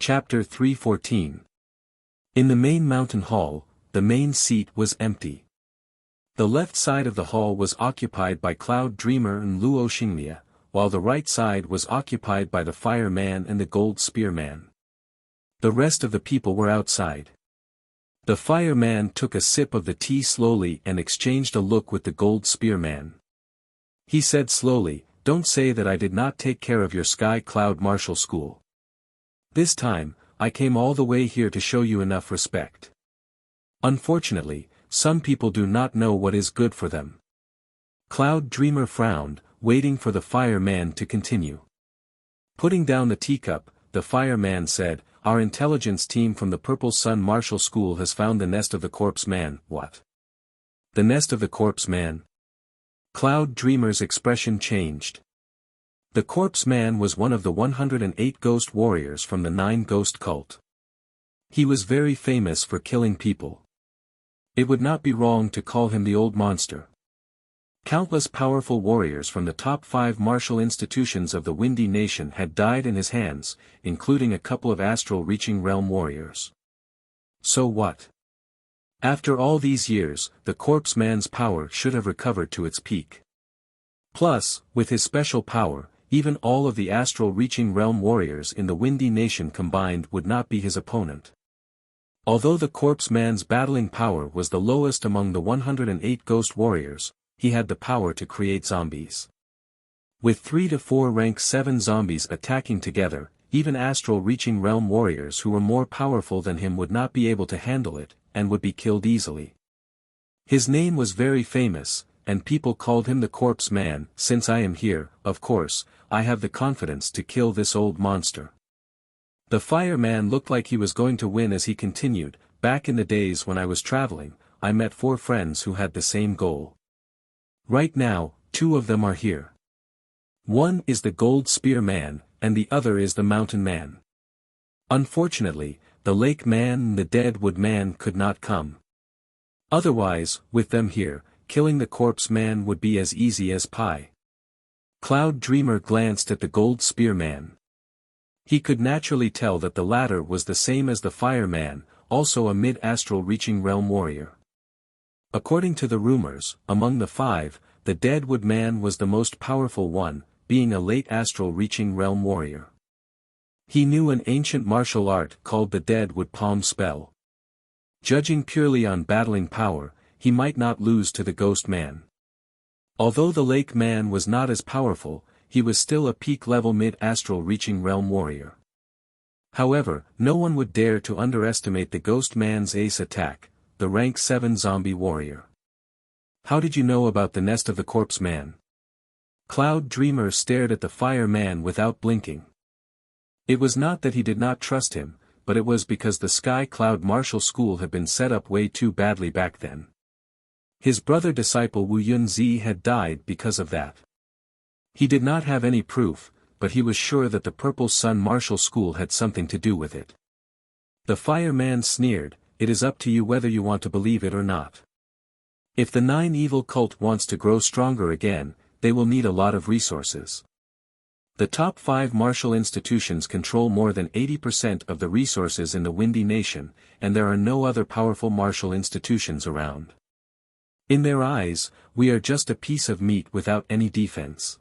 Chapter 314. In the main mountain hall, the main seat was empty. The left side of the hall was occupied by Cloud Dreamer and Luo Xingmia, while the right side was occupied by the Fire Man and the Gold Spear Man. The rest of the people were outside. The Fire Man took a sip of the tea slowly and exchanged a look with the Gold Spear Man. He said slowly, "Don't say that I did not take care of your Sky Cloud Martial School. This time, I came all the way here to show you enough respect. Unfortunately, some people do not know what is good for them." Cloud Dreamer frowned, waiting for the Fire Man to continue. Putting down the teacup, the Fire Man said, "Our intelligence team from the Purple Sun Martial School has found the nest of the Corpse Man." "What? The nest of the Corpse Man?" Cloud Dreamer's expression changed. The Corpse Man was one of the 108 ghost warriors from the 9 Ghost Cult. He was very famous for killing people. It would not be wrong to call him the Old Monster. Countless powerful warriors from the top 5 martial institutions of the Windy Nation had died in his hands, including a couple of astral-reaching realm warriors. So what? After all these years, the Corpse Man's power should have recovered to its peak. Plus, with his special power, even all of the astral-reaching realm warriors in the Windy Nation combined would not be his opponent. Although the Corpse Man's battling power was the lowest among the 108 ghost warriors, he had the power to create zombies. With 3 to 4 rank 7 zombies attacking together, even astral-reaching realm warriors who were more powerful than him would not be able to handle it, and would be killed easily. His name was very famous, and people called him the Corpse Man. "Since I am here, of course, I have the confidence to kill this old monster." The Fire Man looked like he was going to win as he continued, "Back in the days when I was traveling, I met 4 friends who had the same goal. Right now, 2 of them are here. One is the Gold Spear Man, and the other is the Mountain Man. Unfortunately, the Lake Man and the Deadwood Man could not come. Otherwise, with them here, killing the Corpse Man would be as easy as pie." Cloud Dreamer glanced at the Gold Spear Man. He could naturally tell that the latter was the same as the Fire Man, also a mid-astral reaching realm warrior. According to the rumors, among the 5, the Deadwood Man was the most powerful one, being a late astral reaching realm warrior. He knew an ancient martial art called the Deadwood Palm Spell. Judging purely on battling power, he might not lose to the Ghost Man. Although the Lake Man was not as powerful, he was still a peak-level mid-astral reaching realm warrior. However, no one would dare to underestimate the Ghost Man's ace attack, the rank 7 zombie warrior. "How did you know about the nest of the Corpse Man?" Cloud Dreamer stared at the Fire Man without blinking. It was not that he did not trust him, but it was because the Sky Cloud Martial School had been set up way too badly back then. His brother disciple Wu Yunzi had died because of that. He did not have any proof, but he was sure that the Purple Sun Martial School had something to do with it. The Fire Man sneered, "It is up to you whether you want to believe it or not. If the 9 Evil Cult wants to grow stronger again, they will need a lot of resources. The top 5 martial institutions control more than 80% of the resources in the Windy Nation, and there are no other powerful martial institutions around. In their eyes, we are just a piece of meat without any defense."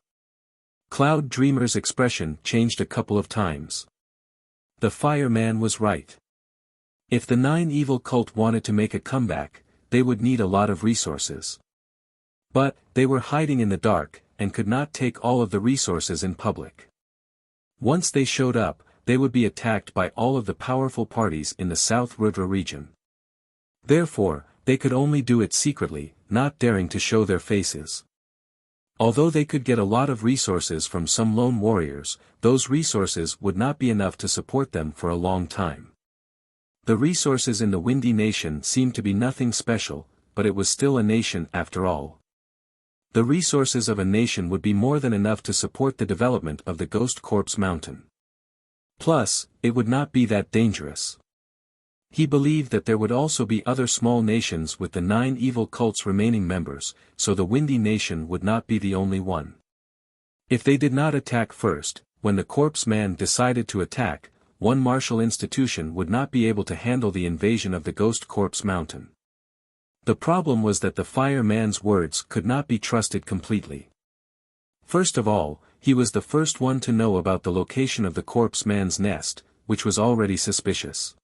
Cloud Dreamer's expression changed a couple of times. The Fire Man was right. If the 9 Evil Cult wanted to make a comeback, they would need a lot of resources. But, they were hiding in the dark, and could not take all of the resources in public. Once they showed up, they would be attacked by all of the powerful parties in the South Rudra region. Therefore, they could only do it secretly, not daring to show their faces. Although they could get a lot of resources from some lone warriors, those resources would not be enough to support them for a long time. The resources in the Windy Nation seemed to be nothing special, but it was still a nation after all. The resources of a nation would be more than enough to support the development of the Ghost Corpse Mountain. Plus, it would not be that dangerous. He believed that there would also be other small nations with the 9 evil cults remaining members, so the Windy Nation would not be the only one. If they did not attack first, when the Corpse Man decided to attack, one martial institution would not be able to handle the invasion of the Ghost Corpse Mountain. The problem was that the fireman's words could not be trusted completely. First of all, he was the first one to know about the location of the corpse man's nest, which was already suspicious.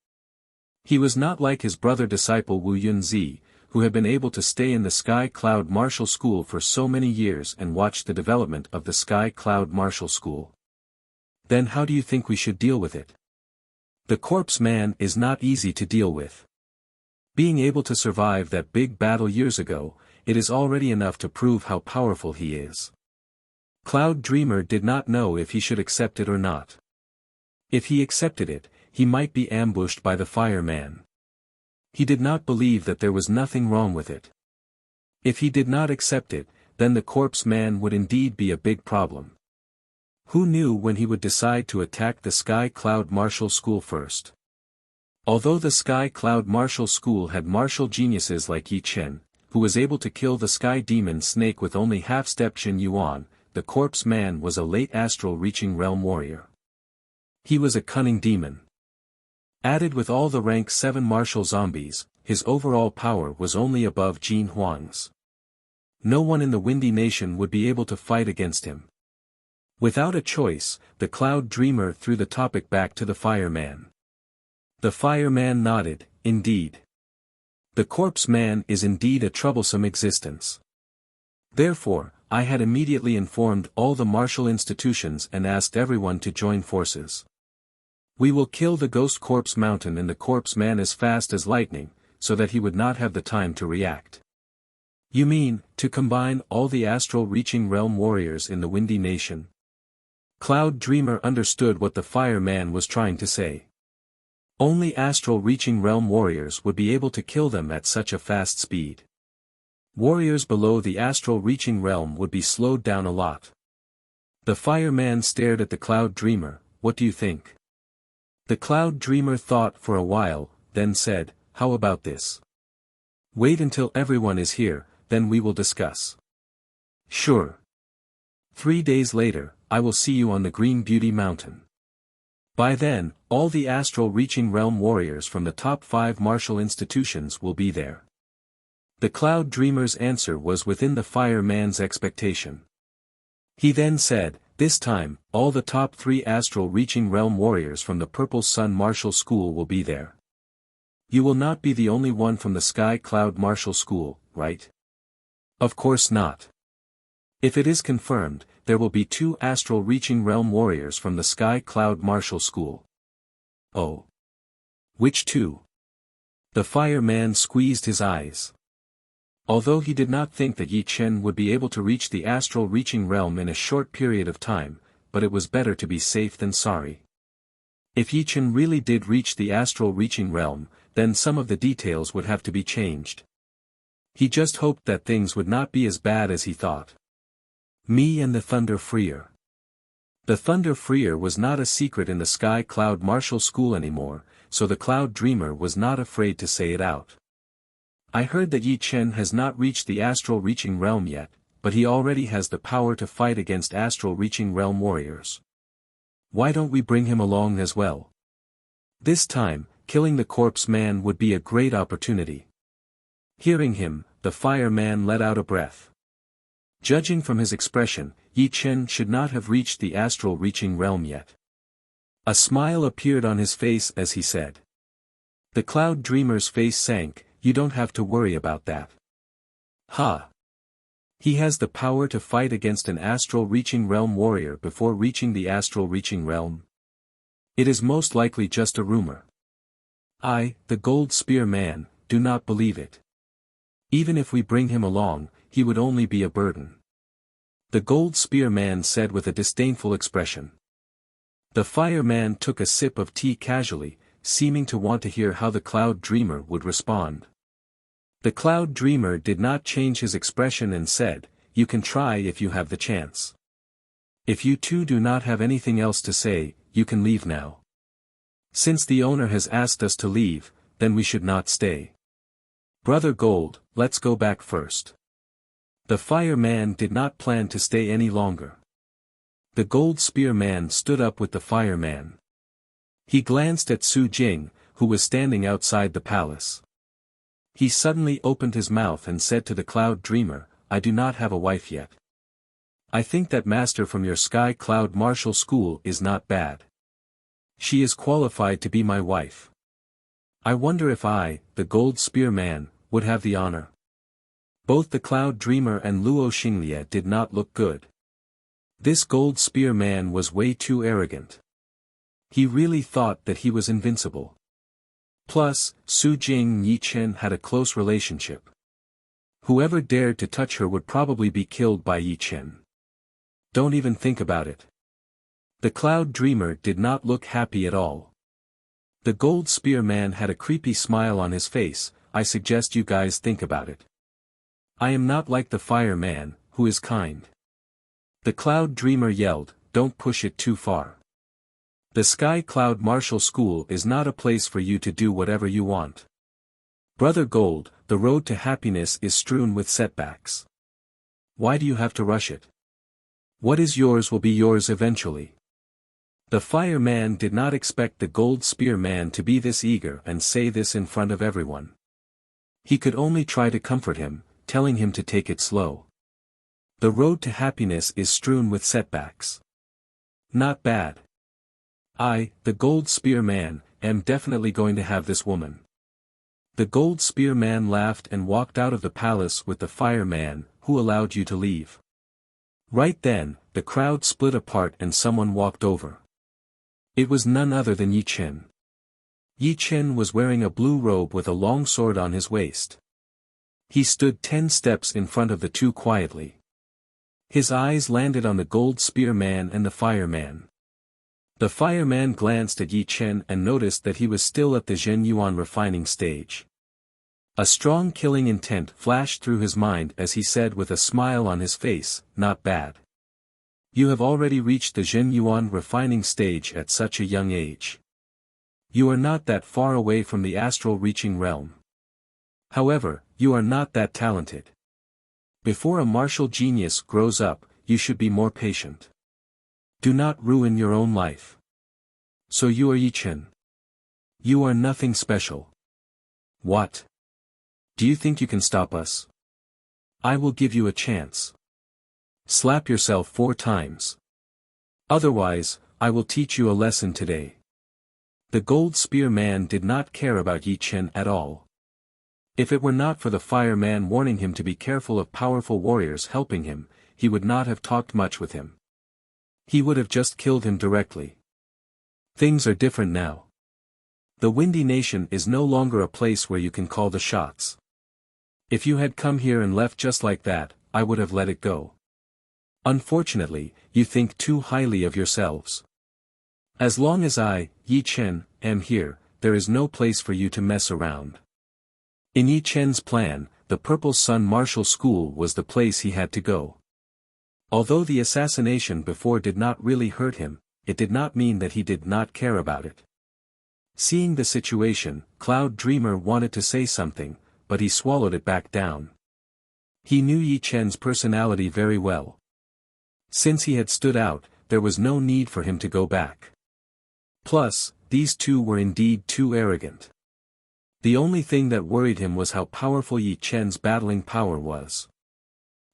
He was not like his brother disciple Wu Yunzi, who had been able to stay in the Sky Cloud Martial School for so many years and watch the development of the Sky Cloud Martial School. Then how do you think we should deal with it? The corpse man is not easy to deal with. Being able to survive that big battle years ago, it is already enough to prove how powerful he is. Cloud Dreamer did not know if he should accept it or not. If he accepted it, he might be ambushed by the fireman. He did not believe that there was nothing wrong with it. If he did not accept it, then the corpse man would indeed be a big problem. Who knew when he would decide to attack the Sky Cloud Martial School first? Although the Sky Cloud Martial School had martial geniuses like Yi Chen, who was able to kill the Sky Demon Snake with only half-step Jin Yuan, the corpse man was a late astral reaching realm warrior. He was a cunning demon. Added with all the rank 7 martial zombies, his overall power was only above Jin Huang's. No one in the Windy Nation would be able to fight against him. Without a choice, the Cloud Dreamer threw the topic back to the fireman. The fireman nodded, indeed. The corpse man is indeed a troublesome existence. Therefore, I had immediately informed all the martial institutions and asked everyone to join forces. We will kill the Ghost Corpse Mountain and the corpse man as fast as lightning, so that he would not have the time to react. You mean, to combine all the astral reaching realm warriors in the Windy Nation? Cloud Dreamer understood what the fireman was trying to say. Only astral reaching realm warriors would be able to kill them at such a fast speed. Warriors below the astral reaching realm would be slowed down a lot. The fireman stared at the Cloud Dreamer. What do you think? The Cloud Dreamer thought for a while, then said, how about this? Wait until everyone is here, then we will discuss. Sure. 3 days later, I will see you on the Green Beauty Mountain. By then, all the astral reaching realm warriors from the top 5 martial institutions will be there. The Cloud Dreamer's answer was within the fireman's expectation. He then said, this time, all the top 3 astral reaching realm warriors from the Purple Sun Martial School will be there. You will not be the only one from the Sky Cloud Martial School, right? Of course not. If it is confirmed, there will be 2 astral reaching realm warriors from the Sky Cloud Martial School. Oh. Which 2? The fireman squeezed his eyes. Although he did not think that Yi Chen would be able to reach the astral reaching realm in a short period of time, but it was better to be safe than sorry. If Yi Chen really did reach the astral reaching realm, then some of the details would have to be changed. He just hoped that things would not be as bad as he thought. Me and the Thunder Freer. The Thunder Freer was not a secret in the Sky Cloud Martial School anymore, so the Cloud Dreamer was not afraid to say it out. I heard that Yi Chen has not reached the astral reaching realm yet, but he already has the power to fight against astral reaching realm warriors. Why don't we bring him along as well? This time, killing the corpse man would be a great opportunity. Hearing him, the fireman let out a breath. Judging from his expression, Yi Chen should not have reached the astral reaching realm yet. A smile appeared on his face as he said. The Cloud Dreamer's face sank. You don't have to worry about that. Ha! He has the power to fight against an astral reaching realm warrior before reaching the astral reaching realm. It is most likely just a rumor. I, the Gold Spear Man, do not believe it. Even if we bring him along, he would only be a burden. The Gold Spear Man said with a disdainful expression. The fireman took a sip of tea casually, seeming to want to hear how the Cloud Dreamer would respond. The Cloud Dreamer did not change his expression and said, you can try if you have the chance. If you two do not have anything else to say, you can leave now. Since the owner has asked us to leave, then we should not stay. Brother Gold, let's go back first. The fireman did not plan to stay any longer. The Gold Spear Man stood up with the fireman. He glanced at Su Jing, who was standing outside the palace. He suddenly opened his mouth and said to the Cloud Dreamer, "I do not have a wife yet. I think that master from your Sky Cloud Martial School is not bad. She is qualified to be my wife. I wonder if I, the Gold Spear Man, would have the honor." Both the Cloud Dreamer and Luo Xinglia did not look good. This Gold Spear Man was way too arrogant. He really thought that he was invincible. Plus, Su Jing and Yi Chen had a close relationship. Whoever dared to touch her would probably be killed by Yi Chen. Don't even think about it. The Cloud Dreamer did not look happy at all. The Gold Spear Man had a creepy smile on his face. "I suggest you guys think about it. I am not like the Fire Man, who is kind." The Cloud Dreamer yelled, "Don't push it too far. The Sky Cloud Martial School is not a place for you to do whatever you want. Brother Gold, the road to happiness is strewn with setbacks. Why do you have to rush it? What is yours will be yours eventually." The Fire Man did not expect the Gold Spear Man to be this eager and say this in front of everyone. He could only try to comfort him, telling him to take it slow. The road to happiness is strewn with setbacks. Not bad. I, the Gold Spear Man, am definitely going to have this woman. The Gold Spear Man laughed and walked out of the palace with the Fire Man. "Who allowed you to leave?" Right then, the crowd split apart and someone walked over. It was none other than Yi Chen. Yi Chen was wearing a blue robe with a long sword on his waist. He stood 10 steps in front of the two quietly. His eyes landed on the Gold Spear Man and the Fire Man. The Fire Man glanced at Yi Chen and noticed that he was still at the Zhen Yuan refining stage. A strong killing intent flashed through his mind as he said with a smile on his face, "Not bad. You have already reached the Zhen Yuan refining stage at such a young age. You are not that far away from the astral reaching realm. However, you are not that talented. Before a martial genius grows up, you should be more patient. Do not ruin your own life. So you are Yi Chen. You are nothing special. What? Do you think you can stop us? I will give you a chance. Slap yourself 4 times. Otherwise, I will teach you a lesson today." The Gold Spear Man did not care about Yi Chen at all. If it were not for the Fire Man warning him to be careful of powerful warriors helping him, he would not have talked much with him. He would have just killed him directly. Things are different now. The Windy Nation is no longer a place where you can call the shots. If you had come here and left just like that, I would have let it go. Unfortunately, you think too highly of yourselves. As long as I, Yi Chen, am here, there is no place for you to mess around. In Yi Chen's plan, the Purple Sun Martial School was the place he had to go. Although the assassination before did not really hurt him, it did not mean that he did not care about it. Seeing the situation, Cloud Dreamer wanted to say something, but he swallowed it back down. He knew Yi Chen's personality very well. Since he had stood out, there was no need for him to go back. Plus, these two were indeed too arrogant. The only thing that worried him was how powerful Yi Chen's battling power was.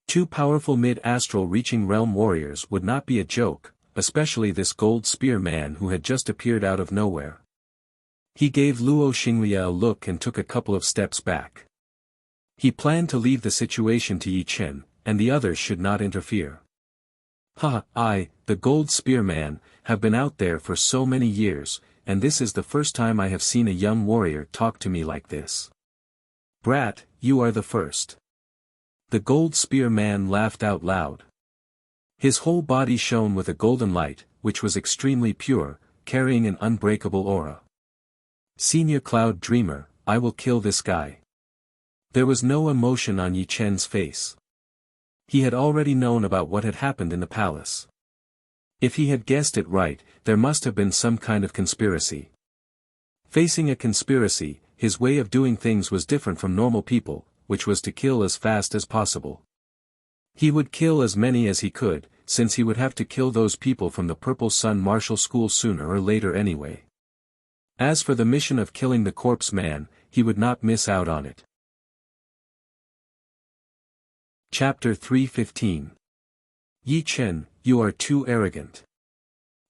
2 powerful mid-astral reaching realm warriors would not be a joke, especially this Gold Spear Man who had just appeared out of nowhere. He gave Luo Xinglia a look and took a couple of steps back. He planned to leave the situation to Yi Chen, and the others should not interfere. I, the Gold Spear Man, have been out there for so many years, and this is the first time I have seen a young warrior talk to me like this. Brat, you are the first. The Gold Spear Man laughed out loud. His whole body shone with a golden light, which was extremely pure, carrying an unbreakable aura. Senior Cloud Dreamer, I will kill this guy. There was no emotion on Yi Chen's face. He had already known about what had happened in the palace. If he had guessed it right, there must have been some kind of conspiracy. Facing a conspiracy, his way of doing things was different from normal people, which was to kill as fast as possible. He would kill as many as he could, since he would have to kill those people from the Purple Sun Martial School sooner or later anyway. As for the mission of killing the corpse man, he would not miss out on it. Chapter 3:15. Yi Chen, you are too arrogant.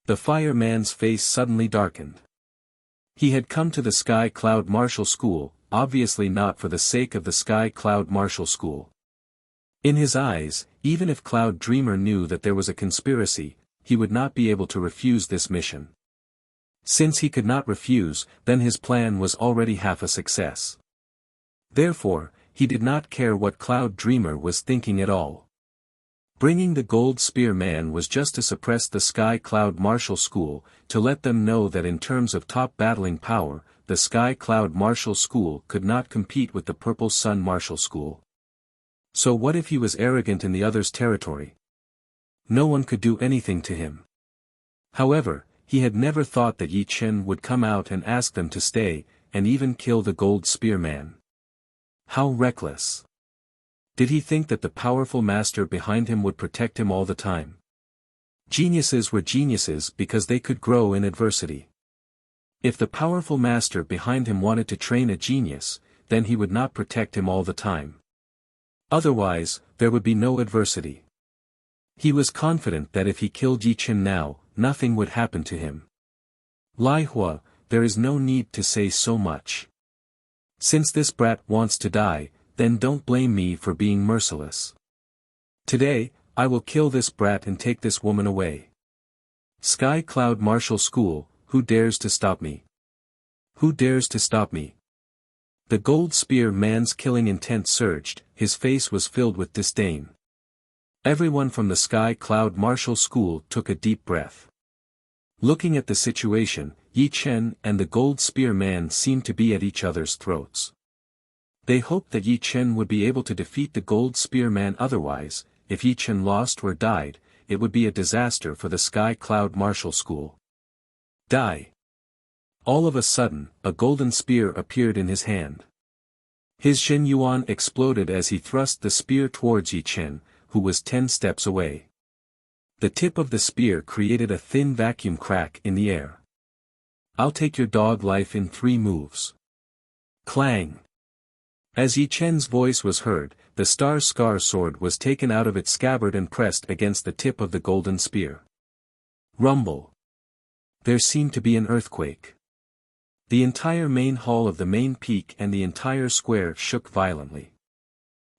The fire man's face suddenly darkened. He had come to the Sky Cloud Martial School, obviously not for the sake of the Sky Cloud Martial School. In his eyes, even if Cloud Dreamer knew that there was a conspiracy, he would not be able to refuse this mission. Since he could not refuse, then his plan was already half a success. Therefore, he did not care what Cloud Dreamer was thinking at all. Bringing the Gold Spear Man was just to suppress the Sky Cloud Martial School, to let them know that in terms of top battling power, the Sky Cloud Martial School could not compete with the Purple Sun Martial School. So what if he was arrogant in the other's territory? No one could do anything to him. However, he had never thought that Yi Chen would come out and ask them to stay, and even kill the Gold Spear Man. How reckless! Did he think that the powerful master behind him would protect him all the time? Geniuses were geniuses because they could grow in adversity. If the powerful master behind him wanted to train a genius, then he would not protect him all the time. Otherwise, there would be no adversity. He was confident that if he killed Yi Chen now, nothing would happen to him. Lai Hua, there is no need to say so much. Since this brat wants to die, then don't blame me for being merciless. Today, I will kill this brat and take this woman away. Sky Cloud Martial School, who dares to stop me? Who dares to stop me? The Gold Spear Man's killing intent surged, his face was filled with disdain. Everyone from the Sky Cloud Martial School took a deep breath. Looking at the situation, Yi Chen and the Gold Spear Man seemed to be at each other's throats. They hoped that Yi Chen would be able to defeat the Gold Spear Man, otherwise, if Yi Chen lost or died, it would be a disaster for the Sky Cloud Martial School. Die! All of a sudden, a golden spear appeared in his hand. His Shen Yuan exploded as he thrust the spear towards Yi Chen, who was 10 steps away. The tip of the spear created a thin vacuum crack in the air. I'll take your dog life in 3 moves. Clang! As Yi Chen's voice was heard, the Star Scar sword was taken out of its scabbard and pressed against the tip of the golden spear. Rumble! There seemed to be an earthquake. The entire main hall of the main peak and the entire square shook violently.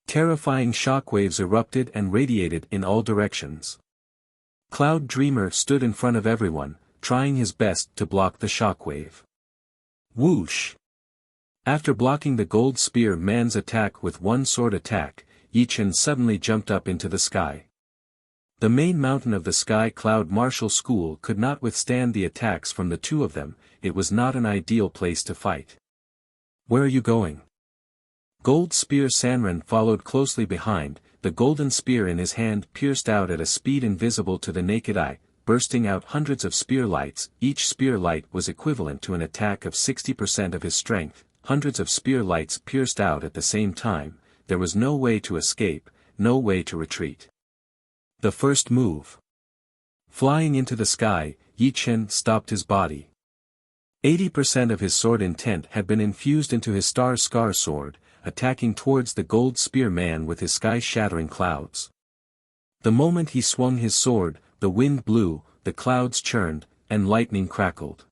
Terrifying shockwaves erupted and radiated in all directions. Cloud Dreamer stood in front of everyone, trying his best to block the shockwave. Whoosh! After blocking the Gold Spear Man's attack with one sword attack, Yi Chen suddenly jumped up into the sky. The main mountain of the Sky Cloud Martial School could not withstand the attacks from the two of them. It was not an ideal place to fight. Where are you going? Gold Spear Sanren followed closely behind, the golden spear in his hand pierced out at a speed invisible to the naked eye, bursting out hundreds of spear lights. Each spear light was equivalent to an attack of 60% of his strength. Hundreds of spear lights pierced out at the same time. There was no way to escape, no way to retreat. The first move. Flying into the sky, Yi Chen stopped his body. 80% of his sword intent had been infused into his Star Scar sword, attacking towards the Gold Spear Man with his sky-shattering clouds. The moment he swung his sword, the wind blew, the clouds churned, and lightning crackled.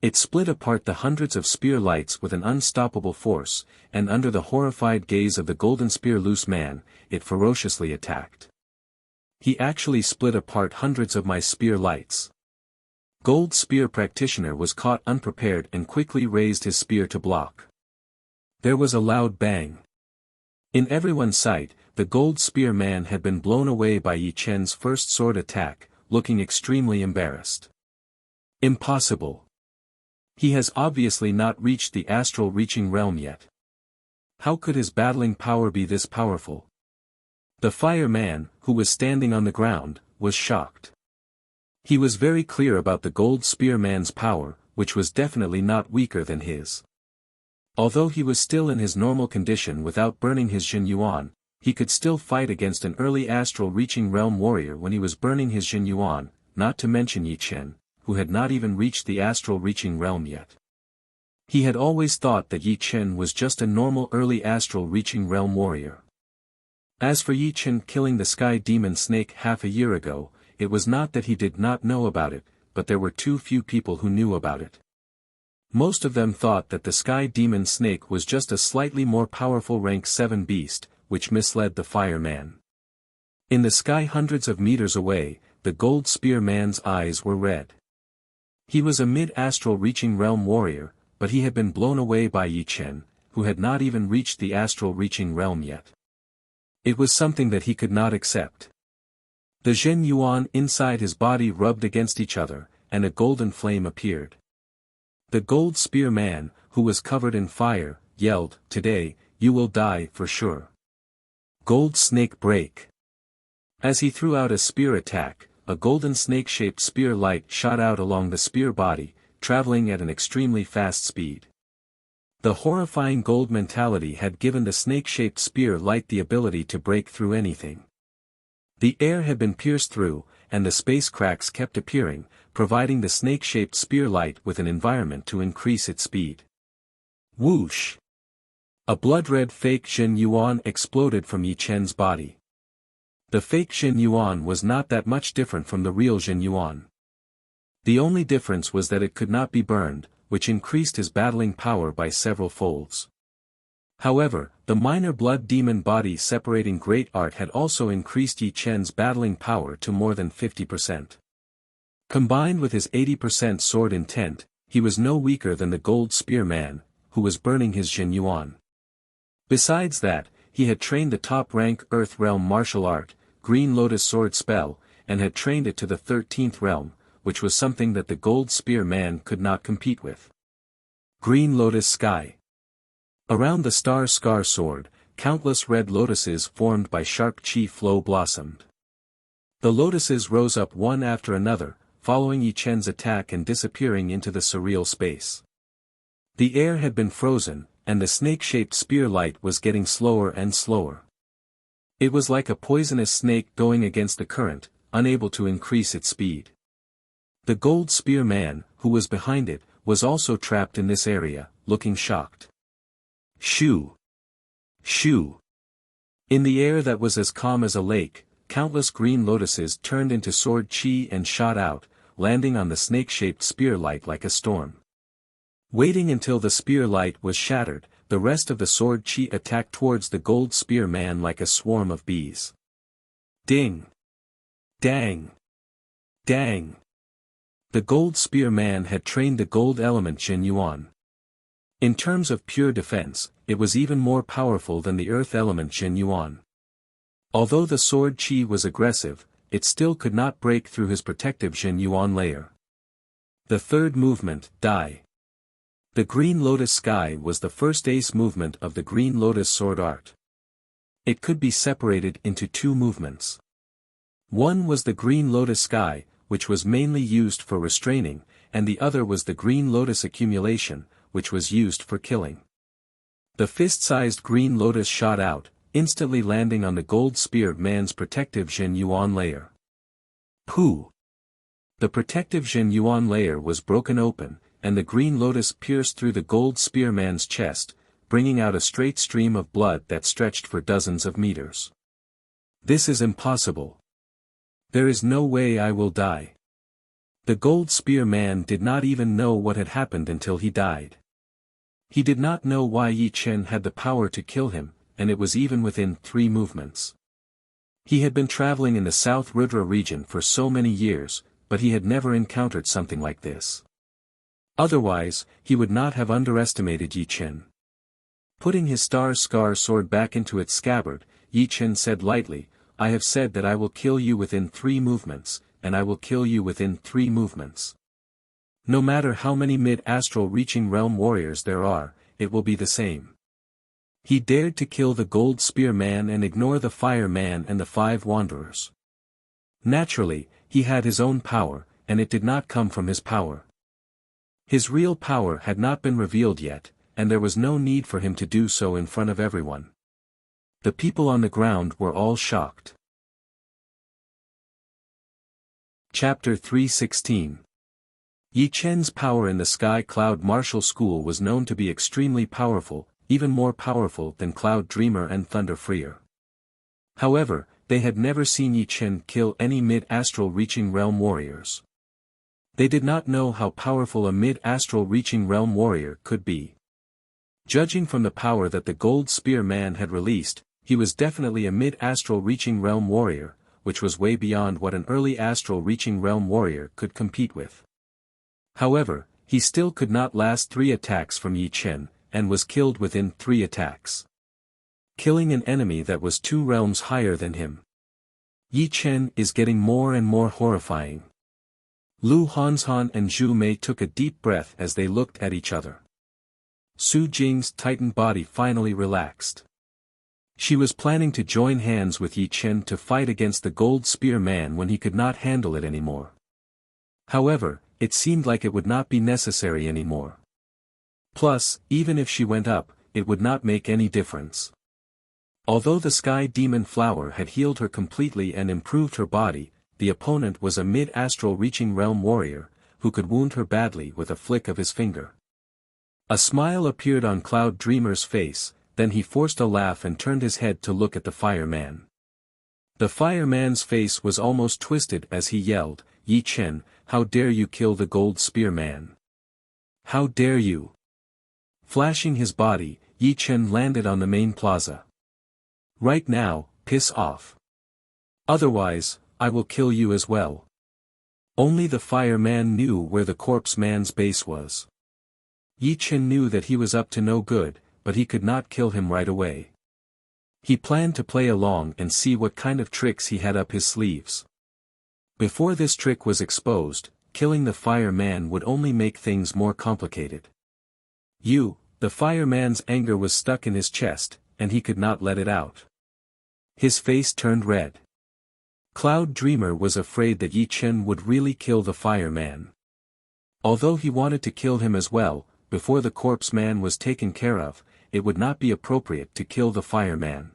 It split apart the hundreds of spear lights with an unstoppable force, and under the horrified gaze of the Golden Spear Loose Man, it ferociously attacked. He actually split apart hundreds of my spear lights. Gold Spear Practitioner was caught unprepared and quickly raised his spear to block. There was a loud bang. In everyone's sight, the Gold Spear Man had been blown away by Yi Chen's first sword attack, looking extremely embarrassed. Impossible. He has obviously not reached the astral reaching realm yet. How could his battling power be this powerful? The fireman, who was standing on the ground, was shocked. He was very clear about the Gold Spear Man's power, which was definitely not weaker than his. Although he was still in his normal condition without burning his Jin Yuan, he could still fight against an early astral reaching realm warrior when he was burning his Jin Yuan, not to mention Yi Chen, who had not even reached the astral reaching realm yet. He had always thought that Yi Chen was just a normal early astral reaching realm warrior. As for Yi Chen killing the sky demon snake half a year ago, it was not that he did not know about it, but there were too few people who knew about it. Most of them thought that the sky demon snake was just a slightly more powerful rank 7 beast, which misled the fireman. In the sky hundreds of meters away, the gold spear man's eyes were red. He was a mid-astral reaching realm warrior, but he had been blown away by Yi Chen, who had not even reached the astral reaching realm yet. It was something that he could not accept. The Zhen Yuan inside his body rubbed against each other, and a golden flame appeared. The gold spear man, who was covered in fire, yelled, "Today, you will die for sure. Gold snake break." As he threw out a spear attack, a golden snake-shaped spear light shot out along the spear body, traveling at an extremely fast speed. The horrifying gold mentality had given the snake-shaped spear light the ability to break through anything. The air had been pierced through, and the space cracks kept appearing, providing the snake-shaped spear light with an environment to increase its speed. Whoosh! A blood-red fake Zhen Yuan exploded from Yi Chen's body. The fake Zhen Yuan was not that much different from the real Zhen Yuan. The only difference was that it could not be burned, which increased his battling power by several folds. However, the minor blood demon body separating great art had also increased Yi Chen's battling power to more than 50%. Combined with his 80% sword intent, he was no weaker than the gold spear man, who was burning his Zhen Yuan. Besides that, he had trained the top-rank Earth Realm martial art, Green Lotus Sword spell, and had trained it to the 13th realm, which was something that the gold spear man could not compete with. Green Lotus Sky. Around the Star Scar sword, countless red lotuses formed by sharp chi flow blossomed. The lotuses rose up one after another, following Yi Chen's attack and disappearing into the surreal space. The air had been frozen, and the snake-shaped spear light was getting slower and slower. It was like a poisonous snake going against the current, unable to increase its speed. The gold spear man, who was behind it, was also trapped in this area, looking shocked. Shoo! Shoo! In the air that was as calm as a lake, countless green lotuses turned into sword chi and shot out, landing on the snake-shaped spear light like a storm. Waiting until the spear light was shattered, the rest of the sword chi attacked towards the gold spear man like a swarm of bees. Ding! Dang! Dang! The gold spear man had trained the gold element Zhen Yuan. In terms of pure defense, it was even more powerful than the earth element Zhen Yuan. Although the sword chi was aggressive, it still could not break through his protective Zhen Yuan layer. The third movement, Die. The Green Lotus Sky was the first ace movement of the Green Lotus sword art. It could be separated into two movements. One was the Green Lotus Sky, which was mainly used for restraining, and the other was the Green Lotus Accumulation, which was used for killing. The fist-sized Green Lotus shot out, instantly landing on the gold spear man's protective Zhen Yuan layer. Pooh! The protective Zhen Yuan layer was broken open, and the Green Lotus pierced through the gold spear man's chest, bringing out a straight stream of blood that stretched for dozens of meters. This is impossible. There is no way I will die. The gold spear man did not even know what had happened until he died. He did not know why Yi Chen had the power to kill him, and it was even within 3 movements. He had been traveling in the South Rudra region for so many years, but he had never encountered something like this. Otherwise, he would not have underestimated Yi Chen. Putting his Star Scar sword back into its scabbard, Yi Chen said lightly, "I have said that I will kill you within 3 movements, and I will kill you within 3 movements. No matter how many mid-astral reaching realm warriors there are, it will be the same." He dared to kill the gold spear man and ignore the fire man and the 5 wanderers. Naturally, he had his own power, and it did not come from his power. His real power had not been revealed yet, and there was no need for him to do so in front of everyone. The people on the ground were all shocked. Chapter 316. Yi Chen's power in the Sky Cloud Martial School was known to be extremely powerful, even more powerful than Cloud Dreamer and Thunder Freer. However, they had never seen Yi Chen kill any mid-astral reaching realm warriors. They did not know how powerful a mid-astral reaching realm warrior could be. Judging from the power that the Gold Spear Man had released, he was definitely a mid-astral reaching realm warrior, which was way beyond what an early astral reaching realm warrior could compete with. However, he still could not last 3 attacks from Yi Chen, and was killed within 3 attacks. Killing an enemy that was 2 realms higher than him. Yi Chen is getting more and more horrifying. Lu Hanzhan and Zhu Mei took a deep breath as they looked at each other. Su Jing's tightened body finally relaxed. She was planning to join hands with Yi Chen to fight against the Gold Spear Man when he could not handle it anymore. However, it seemed like it would not be necessary anymore. Plus, even if she went up, it would not make any difference. Although the Sky Demon Flower had healed her completely and improved her body, the opponent was a mid-astral reaching realm warrior, who could wound her badly with a flick of his finger. A smile appeared on Cloud Dreamer's face, then he forced a laugh and turned his head to look at the fireman. The fireman's face was almost twisted as he yelled, "Yi Chen, how dare you kill the Gold Spear Man? How dare you?" Flashing his body, Yi Chen landed on the main plaza. "Right now, piss off. Otherwise, I will kill you as well." Only the fireman knew where the corpse man's base was. Yi Chen knew that he was up to no good, but he could not kill him right away. He planned to play along and see what kind of tricks he had up his sleeves. Before this trick was exposed, killing the fireman would only make things more complicated. The fireman's anger was stuck in his chest, and he could not let it out. His face turned red. Cloud Dreamer was afraid that Yi Chen would really kill the fireman. Although he wanted to kill him as well, before the corpse man was taken care of, it would not be appropriate to kill the fireman.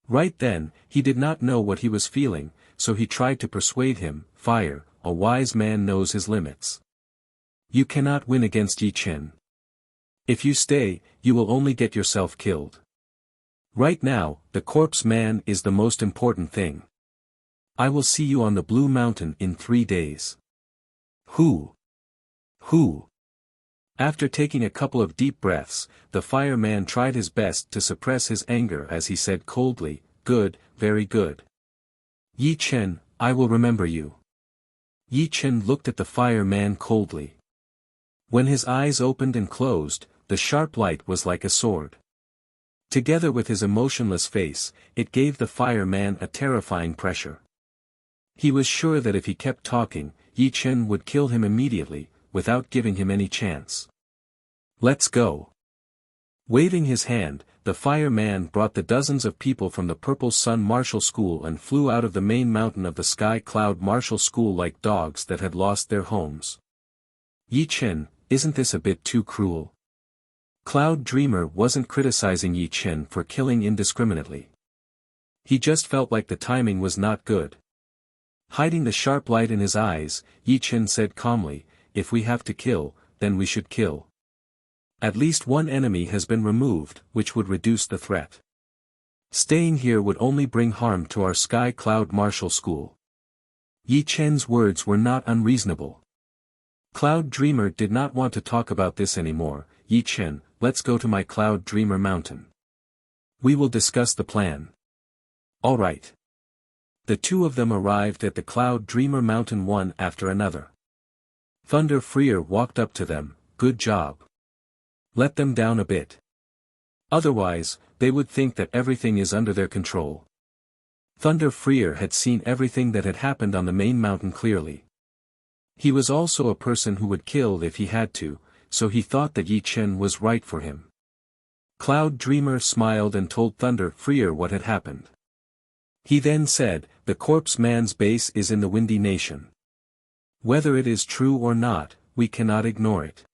Right then, he did not know what he was feeling, so he tried to persuade him, "Fire, a wise man knows his limits. You cannot win against Yi Chen. If you stay, you will only get yourself killed. Right now, the corpse man is the most important thing. I will see you on the Blue Mountain in 3 days." Who? After taking a couple of deep breaths, the fireman tried his best to suppress his anger as he said coldly, "Good, very good. Yi Chen, I will remember you." Yi Chen looked at the fireman coldly. When his eyes opened and closed, the sharp light was like a sword. Together with his emotionless face, it gave the fireman a terrifying pressure. He was sure that if he kept talking, Yi Chen would kill him immediately, without giving him any chance. "Let's go." Waving his hand, the fireman brought the dozens of people from the Purple Sun Martial School and flew out of the main mountain of the Sky Cloud Martial School like dogs that had lost their homes. "Yi Chen, isn't this a bit too cruel?" Cloud Dreamer wasn't criticizing Yi Chen for killing indiscriminately. He just felt like the timing was not good. Hiding the sharp light in his eyes, Yi Chen said calmly, "If we have to kill, then we should kill. At least one enemy has been removed, which would reduce the threat. Staying here would only bring harm to our Sky Cloud Martial School." Yi Chen's words were not unreasonable. Cloud Dreamer did not want to talk about this anymore. "Yi Chen, let's go to my Cloud Dreamer Mountain. We will discuss the plan." "All right." The two of them arrived at the Cloud Dreamer Mountain one after another. Thunder Freer walked up to them, "Good job. Let them down a bit. Otherwise, they would think that everything is under their control." Thunder Freer had seen everything that had happened on the main mountain clearly. He was also a person who would kill if he had to, so he thought that Yi Chen was right for him. Cloud Dreamer smiled and told Thunder Freer what had happened. He then said, "The corpse man's base is in the Windy Nation. Whether it is true or not, we cannot ignore it.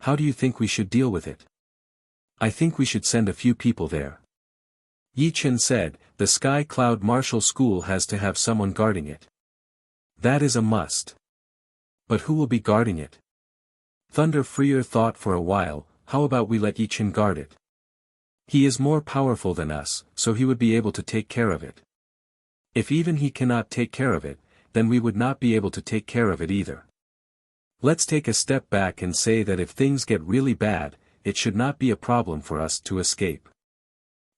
How do you think we should deal with it?" "I think we should send a few people there." Yi Chen said, "The Sky Cloud Martial School has to have someone guarding it. That is a must. But who will be guarding it? Thunder Freer thought for a while. How about we let Yichen guard it? He is more powerful than us, so he would be able to take care of it. If even he cannot take care of it, then we would not be able to take care of it either. Let's take a step back and say that if things get really bad, it should not be a problem for us to escape.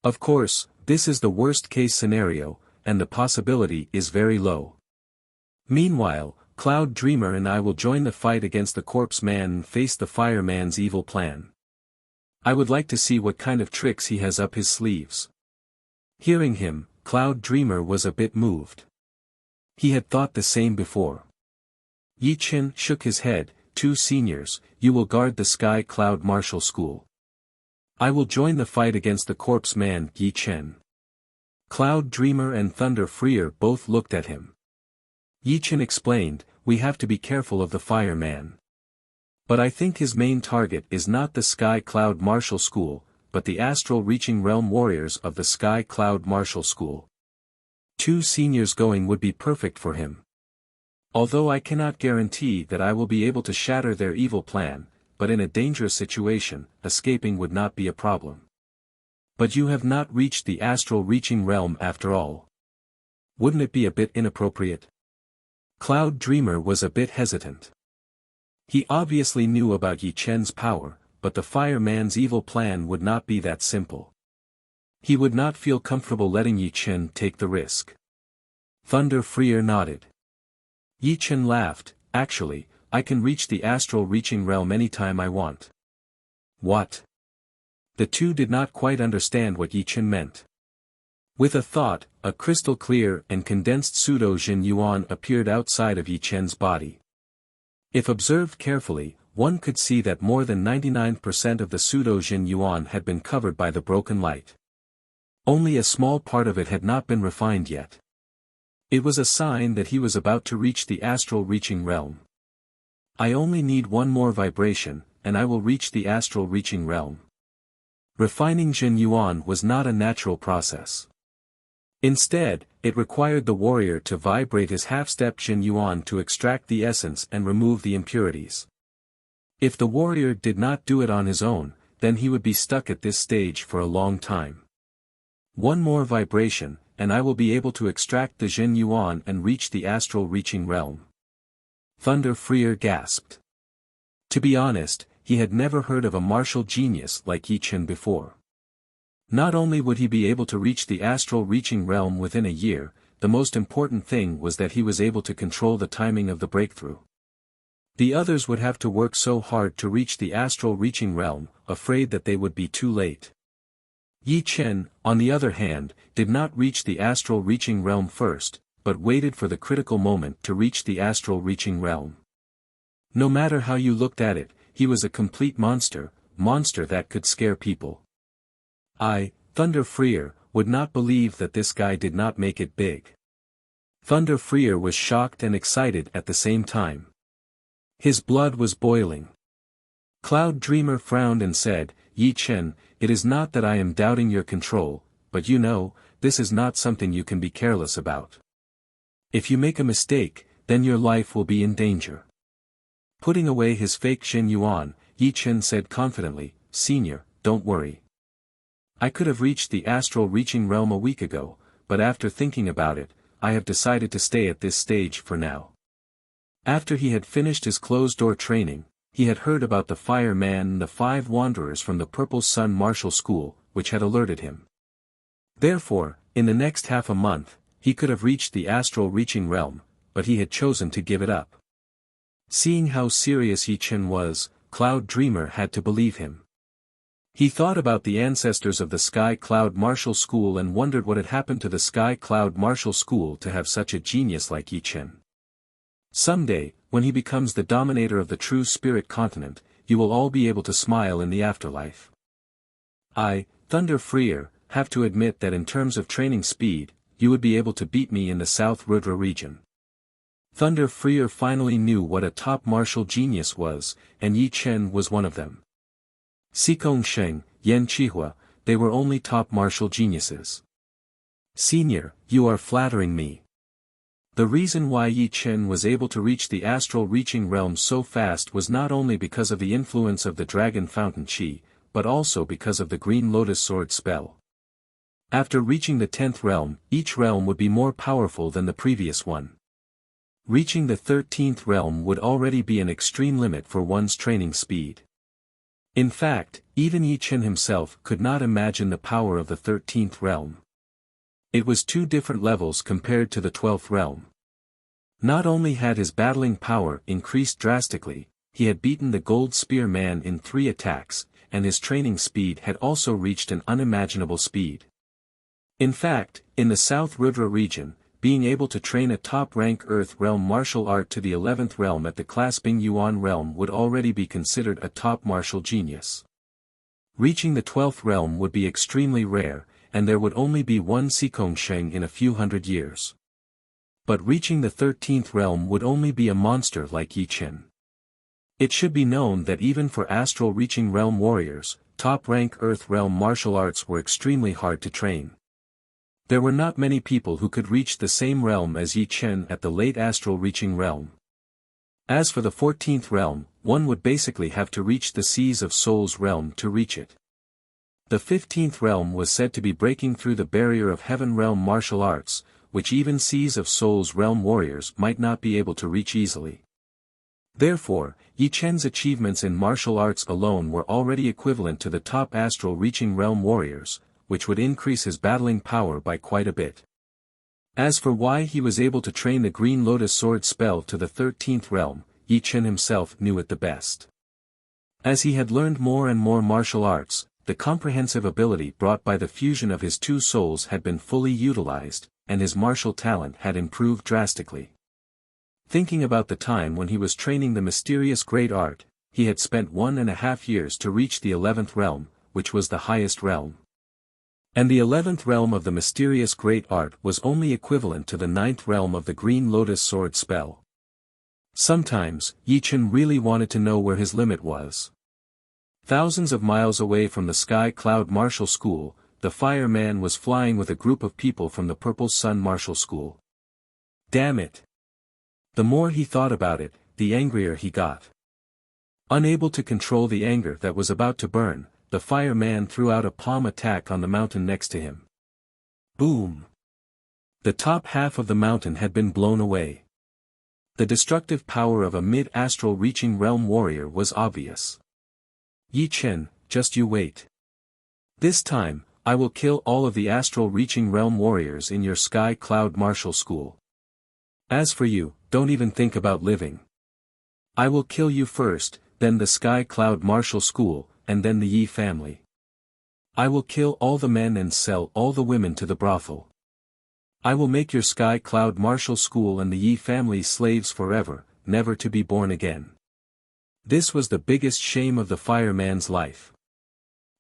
Of course, this is the worst-case scenario, and the possibility is very low. Meanwhile, Cloud Dreamer and I will join the fight against the Corpse Man and face the Fireman's evil plan. I would like to see what kind of tricks he has up his sleeves. Hearing him, Cloud Dreamer was a bit moved. He had thought the same before. Yichen shook his head. 2 seniors, you will guard the Sky Cloud Martial School. I will join the fight against the Corpse Man, Yichen. Cloud Dreamer and Thunder Freer both looked at him. Yichen explained, we have to be careful of the Fireman. But I think his main target is not the Sky Cloud Martial School, but the Astral Reaching Realm Warriors of the Sky Cloud Martial School. 2 seniors going would be perfect for him. Although I cannot guarantee that I will be able to shatter their evil plan, but in a dangerous situation, escaping would not be a problem. But you have not reached the Astral Reaching Realm after all. Wouldn't it be a bit inappropriate? Cloud Dreamer was a bit hesitant. He obviously knew about Yichen's power, but the Fireman's evil plan would not be that simple. He would not feel comfortable letting Yichen take the risk. Thunder Freer nodded. Yichen laughed, actually, I can reach the Astral Reaching Realm anytime I want. What? The two did not quite understand what Yichen meant. With a thought, a crystal clear and condensed pseudo-Jin Yuan appeared outside of Yichen's body. If observed carefully, one could see that more than 99% of the pseudo-Jin Yuan had been covered by the broken light. Only a small part of it had not been refined yet. It was a sign that he was about to reach the Astral Reaching Realm. I only need one more vibration, and I will reach the Astral Reaching Realm. Refining Jin Yuan was not a natural process. Instead, it required the warrior to vibrate his half-step Jin Yuan to extract the essence and remove the impurities. If the warrior did not do it on his own, then he would be stuck at this stage for a long time. One more vibration, and I will be able to extract the Jin Yuan and reach the Astral Reaching Realm. Thunder Freer gasped. To be honest, he had never heard of a martial genius like Yichen before. Not only would he be able to reach the Astral Reaching Realm within a year, the most important thing was that he was able to control the timing of the breakthrough. The others would have to work so hard to reach the Astral Reaching Realm, afraid that they would be too late. Yichen, on the other hand, did not reach the Astral Reaching Realm first, but waited for the critical moment to reach the Astral Reaching Realm. No matter how you looked at it, he was a complete monster that could scare people. I, Thunder Freer, would not believe that this guy did not make it big. Thunder Freer was shocked and excited at the same time. His blood was boiling. Cloud Dreamer frowned and said, Yichen, it is not that I am doubting your control, but you know, this is not something you can be careless about. If you make a mistake, then your life will be in danger. Putting away his fake Jin Yuan, Yichen said confidently, Senior, don't worry. I could have reached the Astral Reaching Realm a week ago, but after thinking about it, I have decided to stay at this stage for now. After he had finished his closed-door training, he had heard about the Fireman and the 5 wanderers from the Purple Sun Martial School, which had alerted him. Therefore, in the next half a month, he could have reached the Astral Reaching Realm, but he had chosen to give it up. Seeing how serious Yichen was, Cloud Dreamer had to believe him. He thought about the ancestors of the Sky Cloud Martial School and wondered what had happened to the Sky Cloud Martial School to have such a genius like Yichen. Someday, when he becomes the dominator of the true spirit continent, you will all be able to smile in the afterlife. I, Thunder Freer, have to admit that in terms of training speed, you would be able to beat me in the South Rudra region. Thunder Freer finally knew what a top martial genius was, and Yichen was one of them. Xikong Sheng, Yan Chihua, they were only top martial geniuses. Senior, you are flattering me. The reason why Yi Chen was able to reach the astral reaching realm so fast was not only because of the influence of the dragon fountain Qi, but also because of the green lotus sword spell. After reaching the 10th realm, each realm would be more powerful than the previous one. Reaching the 13th realm would already be an extreme limit for one's training speed. In fact, even Yi Chen himself could not imagine the power of the 13th realm. It was two different levels compared to the 12th realm. Not only had his battling power increased drastically, he had beaten the Gold Spear Man in 3 attacks, and his training speed had also reached an unimaginable speed. In fact, in the South River region, being able to train a top-rank Earth realm martial art to the 11th realm at the clasping Yuan realm would already be considered a top martial genius. Reaching the 12th realm would be extremely rare, and there would only be one Sheng in a few hundred years. But reaching the 13th realm would only be a monster like Yi Chen. It should be known that even for astral reaching realm warriors, top-rank Earth realm martial arts were extremely hard to train. There were not many people who could reach the same realm as Yi Chen at the late astral reaching realm. As for the 14th realm, one would basically have to reach the Seas of Souls realm to reach it. The 15th realm was said to be breaking through the barrier of Heaven realm martial arts, which even Seas of Souls realm warriors might not be able to reach easily. Therefore, Yi Chen's achievements in martial arts alone were already equivalent to the top astral reaching realm warriors, which would increase his battling power by quite a bit. As for why he was able to train the Green Lotus Sword spell to the 13th realm, Yi Chen himself knew it the best. As he had learned more and more martial arts, the comprehensive ability brought by the fusion of his two souls had been fully utilized, and his martial talent had improved drastically. Thinking about the time when he was training the mysterious great art, he had spent 1.5 years to reach the 11th realm, which was the highest realm. And the 11th realm of the mysterious great art was only equivalent to the 9th realm of the Green Lotus Sword spell. Sometimes, Yi Chen really wanted to know where his limit was. Thousands of miles away from the Sky Cloud Martial School, the fireman was flying with a group of people from the Purple Sun Martial School. Damn it! The more he thought about it, the angrier he got. Unable to control the anger that was about to burn, the fireman threw out a palm attack on the mountain next to him. Boom! The top half of the mountain had been blown away. The destructive power of a mid-astral reaching realm warrior was obvious. Yi Chen, just you wait. This time, I will kill all of the astral reaching realm warriors in your Sky Cloud Martial School. As for you, don't even think about living. I will kill you first, then the Sky Cloud Martial School, and then the Yi family. I will kill all the men and sell all the women to the brothel. I will make your Sky Cloud Martial School and the Yi family slaves forever, never to be born again. This was the biggest shame of the fireman's life.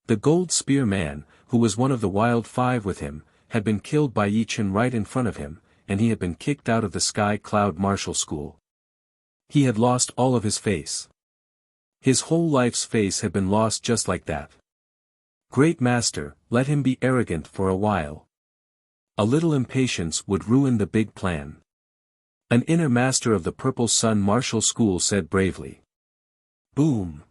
The Gold Spear Man, who was one of the Wild Five with him, had been killed by Yi Chen right in front of him, and he had been kicked out of the Sky Cloud Martial School. He had lost all of his face. His whole life's face had been lost just like that. Great Master, let him be arrogant for a while. A little impatience would ruin the big plan. An inner master of the Purple Sun Martial School said bravely. Boom!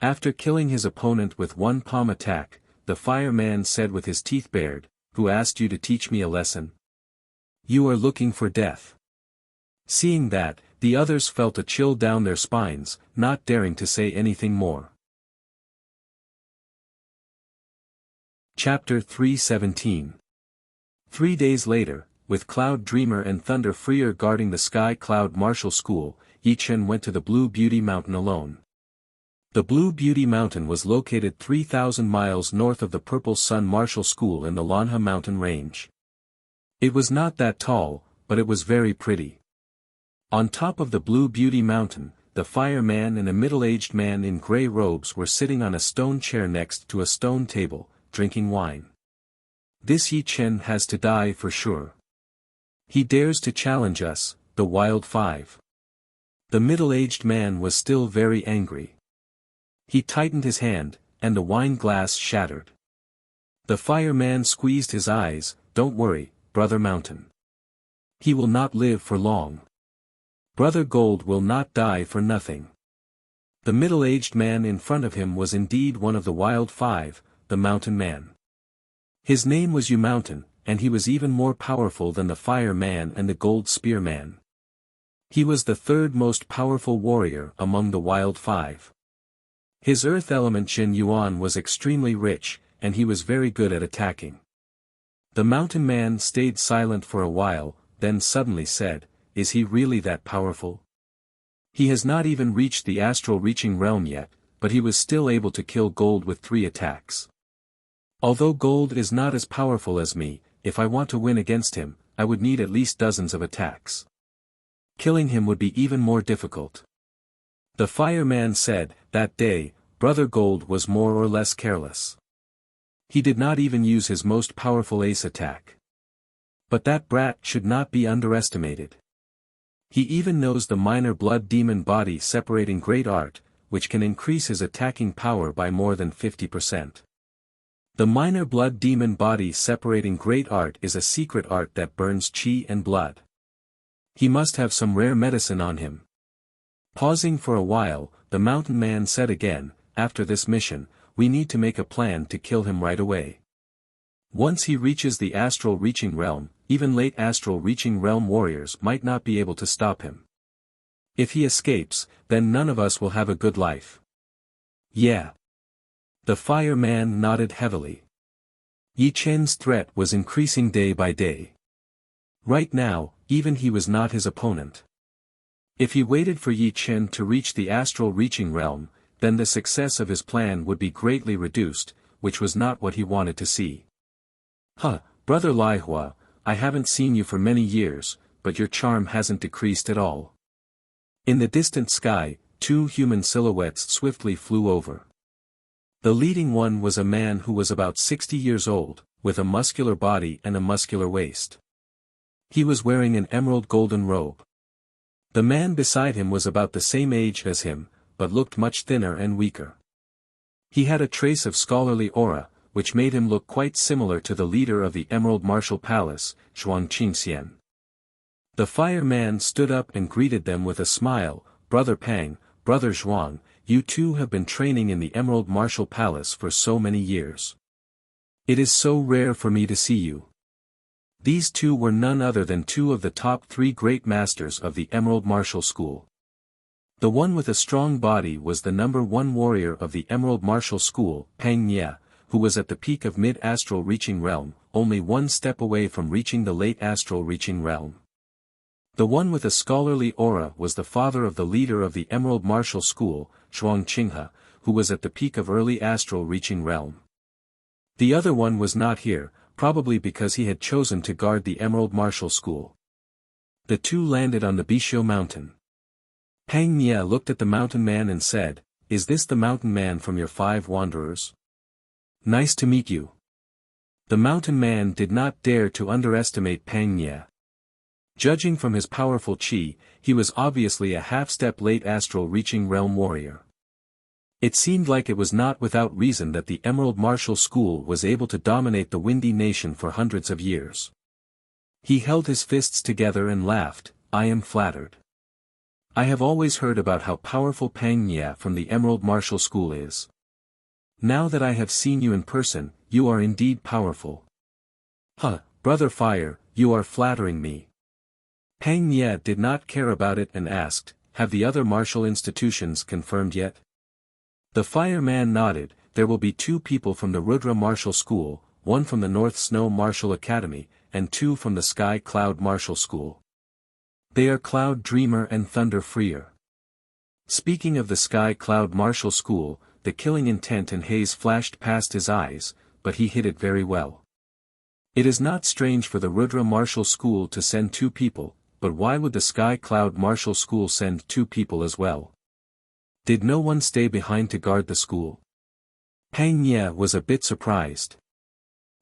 After killing his opponent with one palm attack, the fireman said with his teeth bared, "Who asked you to teach me a lesson? You are looking for death." Seeing that, the others felt a chill down their spines, not daring to say anything more. Chapter 317. 3 days later, with Cloud Dreamer and Thunder Freer guarding the Sky Cloud Martial School, Yi Chen went to the Blue Beauty Mountain alone. The Blue Beauty Mountain was located 3,000 miles north of the Purple Sun Martial School in the Lanha Mountain Range. It was not that tall, but it was very pretty. On top of the Blue Beauty Mountain, the fireman and a middle-aged man in gray robes were sitting on a stone chair next to a stone table, drinking wine. This Yi Chen has to die for sure. He dares to challenge us, the Wild Five. The middle-aged man was still very angry. He tightened his hand, and the wine glass shattered. The fireman squeezed his eyes. "Don't worry, Brother Mountain. He will not live for long. Brother Gold will not die for nothing. The middle-aged man in front of him was indeed one of the Wild Five, the Mountain Man. His name was Mountain, and he was even more powerful than the Fire Man and the Gold Spear Man. He was the third most powerful warrior among the Wild Five. His earth element Jin Yuan was extremely rich, and he was very good at attacking. The Mountain Man stayed silent for a while, then suddenly said, "Is he really that powerful? He has not even reached the astral reaching realm yet, but he was still able to kill Gold with 3 attacks. Although Gold is not as powerful as me, if I want to win against him, I would need at least dozens of attacks. Killing him would be even more difficult." The fireman said, that day, Brother Gold was more or less careless. He did not even use his most powerful ace attack. But that brat should not be underestimated. He even knows the minor blood demon body separating great art, which can increase his attacking power by more than 50%. The minor blood demon body separating great art is a secret art that burns chi and blood. He must have some rare medicine on him. Pausing for a while, the Mountain Man said again, "After this mission, we need to make a plan to kill him right away. Once he reaches the astral reaching realm, even late astral reaching realm warriors might not be able to stop him. If he escapes, then none of us will have a good life." "Yeah." The fireman nodded heavily. Yi Chen's threat was increasing day by day. Right now, even he was not his opponent. If he waited for Yi Chen to reach the astral reaching realm, then the success of his plan would be greatly reduced, which was not what he wanted to see. Brother Lihua, I haven't seen you for many years, but your charm hasn't decreased at all." In the distant sky, 2 human silhouettes swiftly flew over. The leading one was a man who was about 60 years old, with a muscular body and a muscular waist. He was wearing an emerald golden robe. The man beside him was about the same age as him, but looked much thinner and weaker. He had a trace of scholarly aura, which made him look quite similar to the leader of the Emerald Martial Palace, Zhuang Qingxian. The fireman stood up and greeted them with a smile, "Brother Pang, Brother Zhuang, you two have been training in the Emerald Martial Palace for so many years. It is so rare for me to see you." These two were none other than 2 of the top 3 great masters of the Emerald Martial School. The one with a strong body was the number 1 warrior of the Emerald Martial School, Pang Nye, who was at the peak of mid-astral reaching realm, only 1 step away from reaching the late astral reaching realm. The one with a scholarly aura was the father of the leader of the Emerald Martial School, Zhuang Qinghe, who was at the peak of early astral reaching realm. The other one was not here, probably because he had chosen to guard the Emerald Martial School. The 2 landed on the Bishio Mountain. Pang Nye looked at the Mountain Man and said, "Is this the Mountain Man from your 5 wanderers? Nice to meet you." The Mountain Man did not dare to underestimate Pang Nye. Judging from his powerful chi, he was obviously a half-step late astral reaching realm warrior. It seemed like it was not without reason that the Emerald Martial School was able to dominate the Windy Nation for hundreds of years. He held his fists together and laughed, "I am flattered. I have always heard about how powerful Pang Nye from the Emerald Martial School is. Now that I have seen you in person, you are indeed powerful." Brother Fire, you are flattering me." Pang Nye did not care about it and asked, "Have the other martial institutions confirmed yet?" The fireman nodded, "There will be 2 people from the Rudra Martial School, 1 from the North Snow Martial Academy, and 2 from the Sky Cloud Martial School. They are Cloud Dreamer and Thunder Freer." Speaking of the Sky Cloud Martial School, the killing intent and haze flashed past his eyes, but he hid it very well. It is not strange for the Rudra Martial School to send 2 people, but why would the Sky Cloud Martial School send 2 people as well? Did no one stay behind to guard the school? Pang Nye was a bit surprised.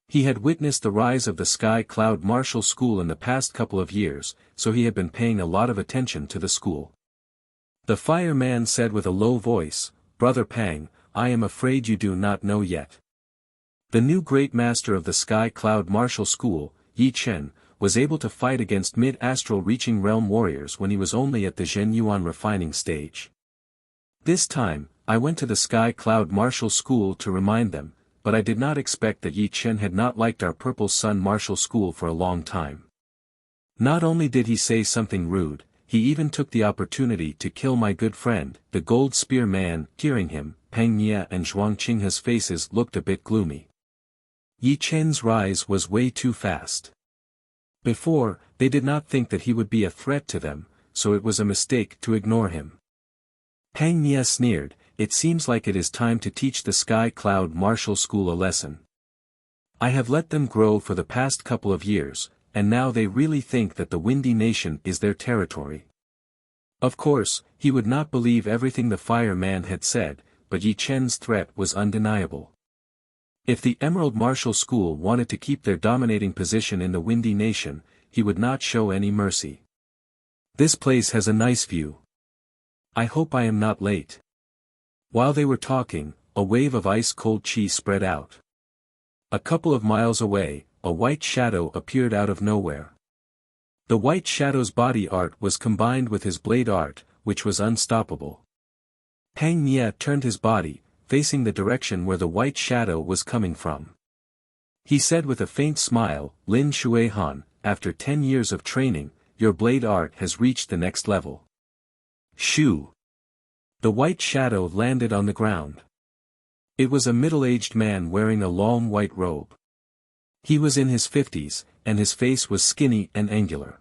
He had witnessed the rise of the Sky Cloud Martial School in the past couple of years, so he had been paying a lot of attention to the school. The fireman said with a low voice, "Brother Pang, I am afraid you do not know yet. The new great master of the Sky Cloud Martial School, Yi Chen, was able to fight against mid-astral reaching realm warriors when he was only at the Zhen Yuan refining stage. This time, I went to the Sky Cloud Martial School to remind them, but I did not expect that Yi Chen had not liked our Purple Sun Martial School for a long time. Not only did he say something rude, he even took the opportunity to kill my good friend, the Gold Spear Man. Hearing him, Pang Nye and Zhuang Qinghe's faces looked a bit gloomy. Yi Chen's rise was way too fast. Before, they did not think that he would be a threat to them, so it was a mistake to ignore him. Pang Nye sneered, "It seems like it is time to teach the Sky Cloud Martial School a lesson. I have let them grow for the past couple of years, and now they really think that the Windy Nation is their territory." Of course, he would not believe everything the Fire Man had said, but Yi Chen's threat was undeniable. If the Emerald Martial School wanted to keep their dominating position in the Windy Nation, he would not show any mercy. "This place has a nice view. I hope I am not late." While they were talking, a wave of ice-cold chi spread out. A couple of miles away, a white shadow appeared out of nowhere. The white shadow's body art was combined with his blade art, which was unstoppable. Pang Nye turned his body, facing the direction where the white shadow was coming from. He said with a faint smile, "Lin Xuehan, after 10 years of training, your blade art has reached the next level." Shoo! The white shadow landed on the ground. It was a middle-aged man wearing a long white robe. He was in his 50s, and his face was skinny and angular.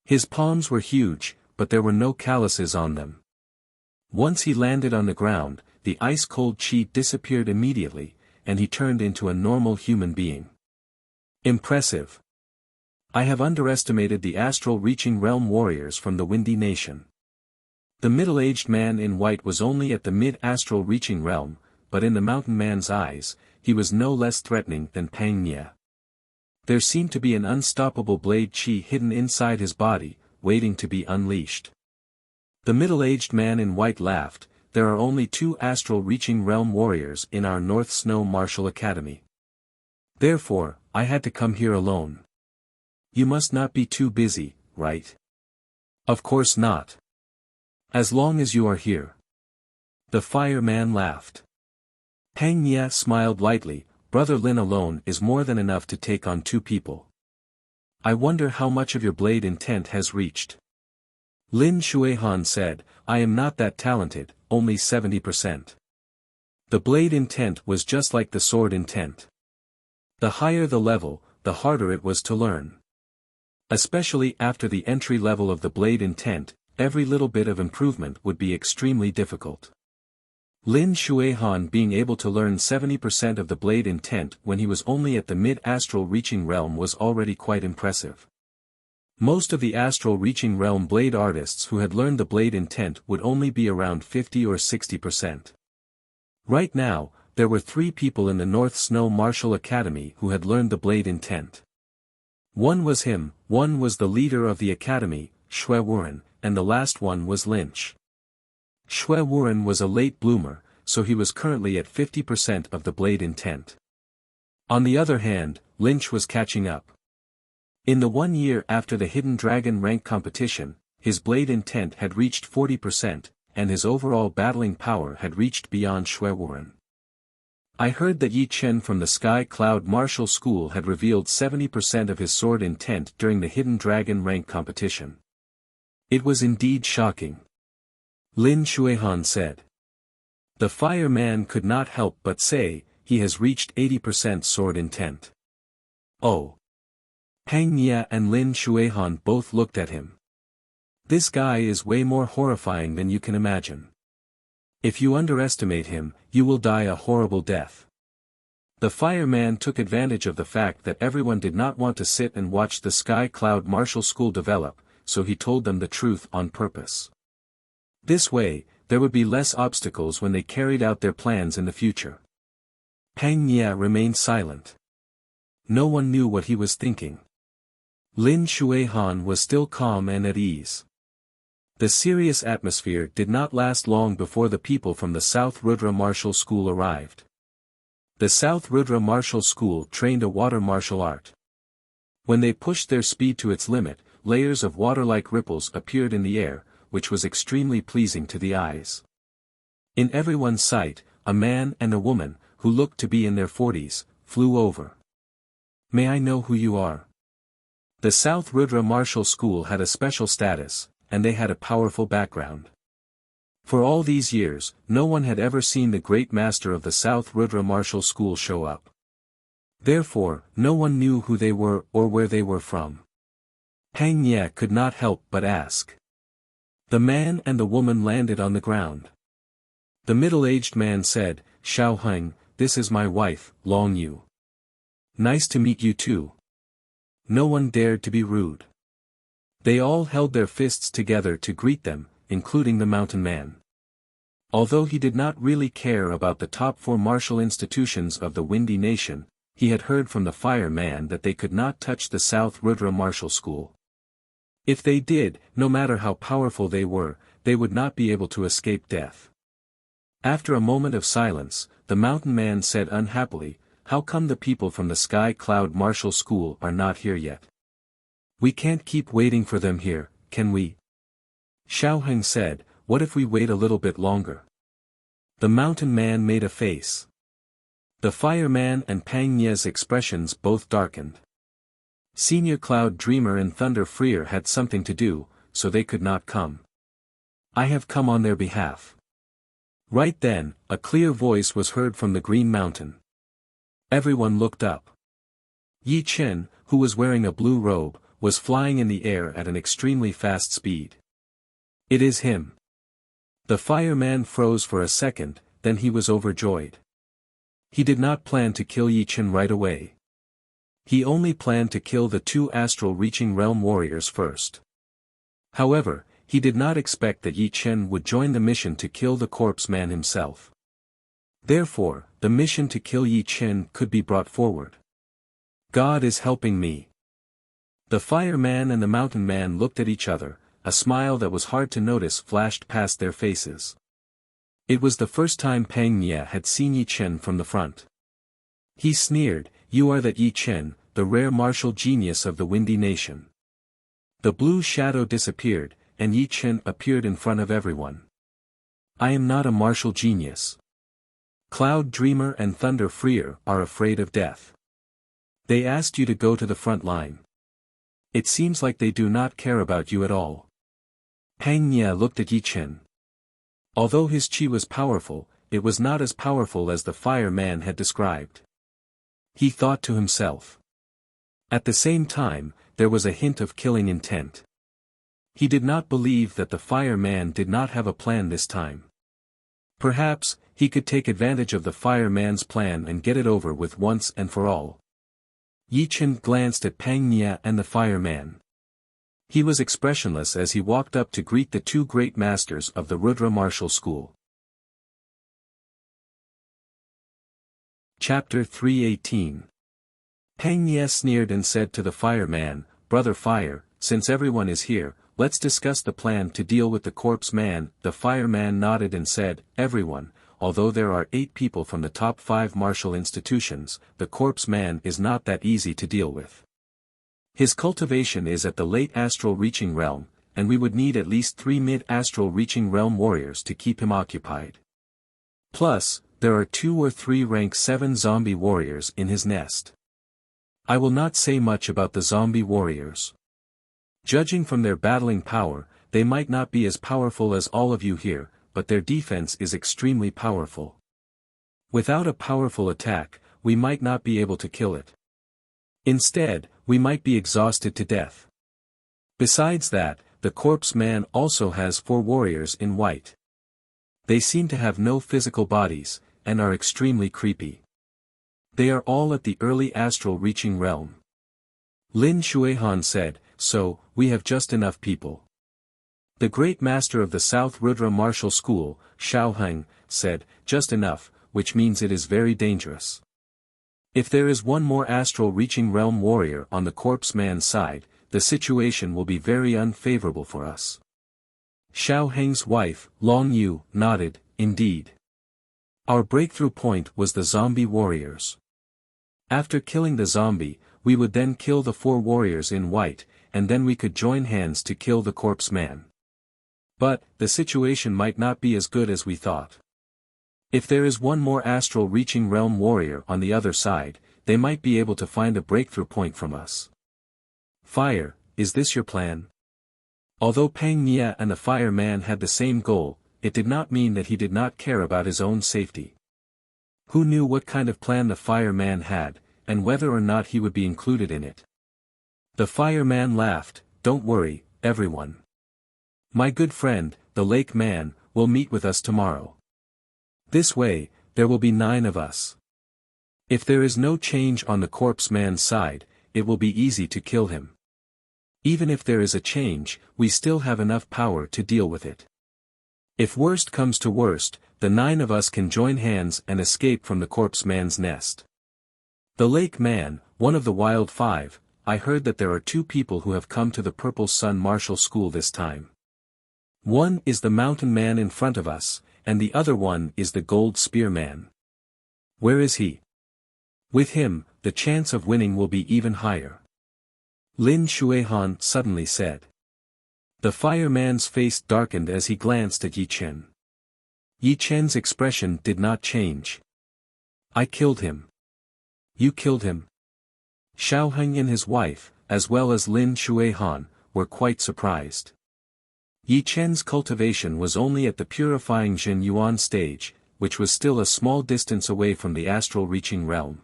His palms were huge, but there were no calluses on them. Once he landed on the ground, the ice-cold chi disappeared immediately, and he turned into a normal human being. Impressive. I have underestimated the astral-reaching realm warriors from the Windy Nation. The middle-aged man in white was only at the mid-astral reaching realm, but in the mountain man's eyes, he was no less threatening than Pang Nye. There seemed to be an unstoppable blade chi hidden inside his body, waiting to be unleashed. The middle-aged man in white laughed, "There are only 2 astral-reaching realm warriors in our North Snow Martial Academy. Therefore, I had to come here alone. You must not be too busy, right?" "Of course not. As long as you are here." The fireman laughed. Pang Nye smiled lightly, "Brother Lin alone is more than enough to take on 2 people. I wonder how much of your blade intent has reached." Lin Xuehan said, "I am not that talented, only 70%. The blade intent was just like the sword intent. The higher the level, the harder it was to learn. Especially after the entry level of the blade intent, every little bit of improvement would be extremely difficult." Lin Xuehan being able to learn 70% of the blade intent when he was only at the mid-astral reaching realm was already quite impressive. Most of the astral reaching realm blade artists who had learned the blade intent would only be around 50 or 60%. Right now, there were 3 people in the North Snow Martial Academy who had learned the blade intent. One was him, one was the leader of the academy, Xue Wuren, and the last one was Lynch. Xue Wuren was a late bloomer, so he was currently at 50% of the blade intent. On the other hand, Lynch was catching up. In the 1 year after the Hidden Dragon rank competition, his blade intent had reached 40%, and his overall battling power had reached beyond Xue Wuren. I heard that Yi Chen from the Sky Cloud Martial School had revealed 70% of his sword intent during the Hidden Dragon rank competition. It was indeed shocking. Lin Xuehan said. The fireman could not help but say, "He has reached 80% sword intent." Oh! Pang Nye and Lin Xuehan both looked at him. This guy is way more horrifying than you can imagine. If you underestimate him, you will die a horrible death. The fireman took advantage of the fact that everyone did not want to sit and watch the Sky Cloud Martial School develop, so he told them the truth on purpose. This way, there would be less obstacles when they carried out their plans in the future. Pang Nye remained silent. No one knew what he was thinking. Lin Xuehan was still calm and at ease. The serious atmosphere did not last long before the people from the South Rudra Martial School arrived. The South Rudra Martial School trained a water martial art. When they pushed their speed to its limit, layers of water-like ripples appeared in the air, which was extremely pleasing to the eyes. In everyone's sight, a man and a woman, who looked to be in their 40s, flew over. "May I know who you are?" The South Rudra Martial School had a special status, and they had a powerful background. For all these years, no one had ever seen the great master of the South Rudra Martial School show up. Therefore, no one knew who they were or where they were from. Pang Ye could not help but ask. The man and the woman landed on the ground. The middle-aged man said, "Xiao Heng, this is my wife, Long Yu. Nice to meet you too." No one dared to be rude. They all held their fists together to greet them, including the mountain man. Although he did not really care about the top 4 martial institutions of the Windy Nation, he had heard from the Fire Man that they could not touch the South Rudra Martial School. If they did, no matter how powerful they were, they would not be able to escape death. After a moment of silence, the mountain man said unhappily, "How come the people from the Sky Cloud Martial School are not here yet? We can't keep waiting for them here, can we?" Xiao Heng said, "What if we wait a little bit longer?" The mountain man made a face. The fireman and Pang Ye's expressions both darkened. Senior Cloud Dreamer and Thunder Freer had something to do, so they could not come. "I have come on their behalf." Right then, a clear voice was heard from the Green Mountain. Everyone looked up. Yi Chen, who was wearing a blue robe, was flying in the air at an extremely fast speed. "It is him." The fireman froze for a second, then he was overjoyed. He did not plan to kill Yi Chen right away. He only planned to kill the 2 astral-reaching realm warriors first. However, he did not expect that Yi Chen would join the mission to kill the corpse man himself. Therefore, the mission to kill Yi Chen could be brought forward. "God is helping me." The fireman and the mountain man looked at each other, a smile that was hard to notice flashed past their faces. It was the first time Pang Ye had seen Yi Chen from the front. He sneered, "You are that Yi Chen, the rare martial genius of the Windy Nation." The blue shadow disappeared, and Yi Chen appeared in front of everyone. "I am not a martial genius. Cloud Dreamer and Thunder Freer are afraid of death. They asked you to go to the front line. It seems like they do not care about you at all." Pang Ye looked at Yi Chen. Although his chi was powerful, it was not as powerful as the fireman had described. He thought to himself. At the same time, there was a hint of killing intent. He did not believe that the fireman did not have a plan this time. Perhaps, he could take advantage of the fireman's plan and get it over with once and for all. Yi Chen glanced at Pang Ye and the fireman. He was expressionless as he walked up to greet the 2 great masters of the Rudra Martial School. Chapter 318. Pang Ye sneered and said to the fireman, "Brother Fire, since everyone is here, let's discuss the plan to deal with the corpse man." The fireman nodded and said, "Everyone, although there are 8 people from the top 5 martial institutions, the corpse man is not that easy to deal with. His cultivation is at the late astral reaching realm, and we would need at least 3 mid-astral reaching realm warriors to keep him occupied. Plus, there are 2 or 3 rank 7 zombie warriors in his nest. I will not say much about the zombie warriors. Judging from their battling power, they might not be as powerful as all of you here, but their defense is extremely powerful. Without a powerful attack, we might not be able to kill it. Instead, we might be exhausted to death. Besides that, the corpse man also has 4 warriors in white. They seem to have no physical bodies, and are extremely creepy. They are all at the early astral reaching realm." Lin Shuihan said, "So, we have just enough people." The great master of the South Rudra Martial School, Xiao Heng, said, "Just enough, which means it is very dangerous. If there is one more astral reaching realm warrior on the corpse man's side, the situation will be very unfavorable for us." Xiao Heng's wife, Long Yu, nodded, "Indeed. Our breakthrough point was the zombie warriors. After killing the zombie, we would then kill the 4 warriors in white, and then we could join hands to kill the corpse man. But, the situation might not be as good as we thought. If there is one more astral reaching realm warrior on the other side, they might be able to find a breakthrough point from us. Fire, is this your plan? Although Pang Nia and the fireman had the same goal, it did not mean that he did not care about his own safety. Who knew what kind of plan the fireman had, and whether or not he would be included in it? The fireman laughed, "Don't worry, everyone. My good friend, the lake man, will meet with us tomorrow. This way, there will be 9 of us. If there is no change on the corpse man's side, it will be easy to kill him. Even if there is a change, we still have enough power to deal with it. If worst comes to worst, the 9 of us can join hands and escape from the corpse man's nest." The lake man, one of the wild 5, I heard that there are 2 people who have come to the Purple Sun Martial School this time. One is the mountain man in front of us, and the other one is the gold spear man. Where is he? With him, the chance of winning will be even higher. Lin Shuihan suddenly said. The fireman's face darkened as he glanced at Yi Chen. Yi Chen's expression did not change. "I killed him." "You killed him?" Xiao Heng and his wife, as well as Lin Shuihan, were quite surprised. Yi Chen's cultivation was only at the purifying Jin Yuan stage, which was still a small distance away from the astral reaching realm.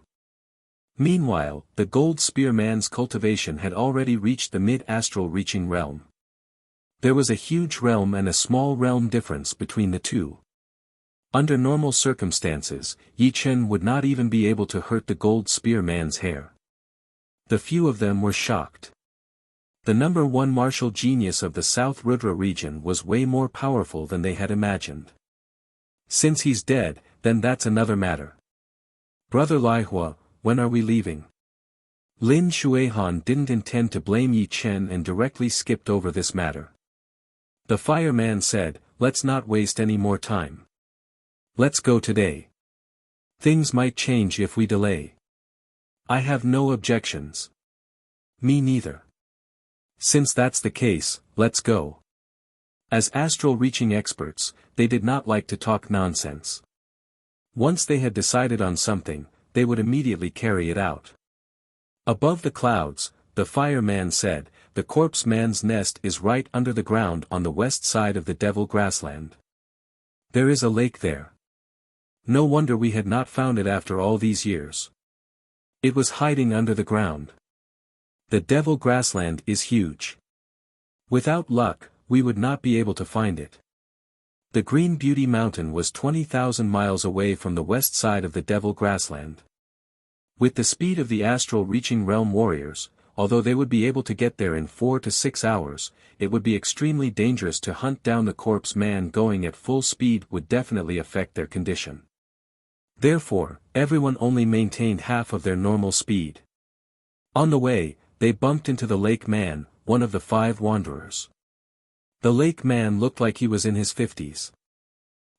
Meanwhile, the gold spear man's cultivation had already reached the mid-astral reaching realm. There was a huge realm and a small realm difference between the two. Under normal circumstances, Yi Chen would not even be able to hurt the gold spear man's hair. The few of them were shocked. The number 1 martial genius of the South Rudra region was way more powerful than they had imagined. Since he's dead, then that's another matter. Brother Lihua, when are we leaving? Lin Shuihan didn't intend to blame Yi Chen and directly skipped over this matter. The fireman said, "Let's not waste any more time. Let's go today. Things might change if we delay." "I have no objections." "Me neither. Since that's the case, let's go." As astral reaching experts, they did not like to talk nonsense. Once they had decided on something, they would immediately carry it out. Above the clouds, the fireman said, "The corpse man's nest is right under the ground on the west side of the Devil Grassland. There is a lake there. No wonder we had not found it after all these years. It was hiding under the ground. The Devil Grassland is huge. Without luck, we would not be able to find it." The Green Beauty Mountain was 20,000 miles away from the west side of the Devil Grassland. With the speed of the astral reaching realm warriors, although they would be able to get there in 4 to 6 hours, it would be extremely dangerous to hunt down the corpse man. Going at full speed would definitely affect their condition. Therefore, everyone only maintained half of their normal speed. On the way, they bumped into the lake man, one of the 5 wanderers. The lake man looked like he was in his 50s.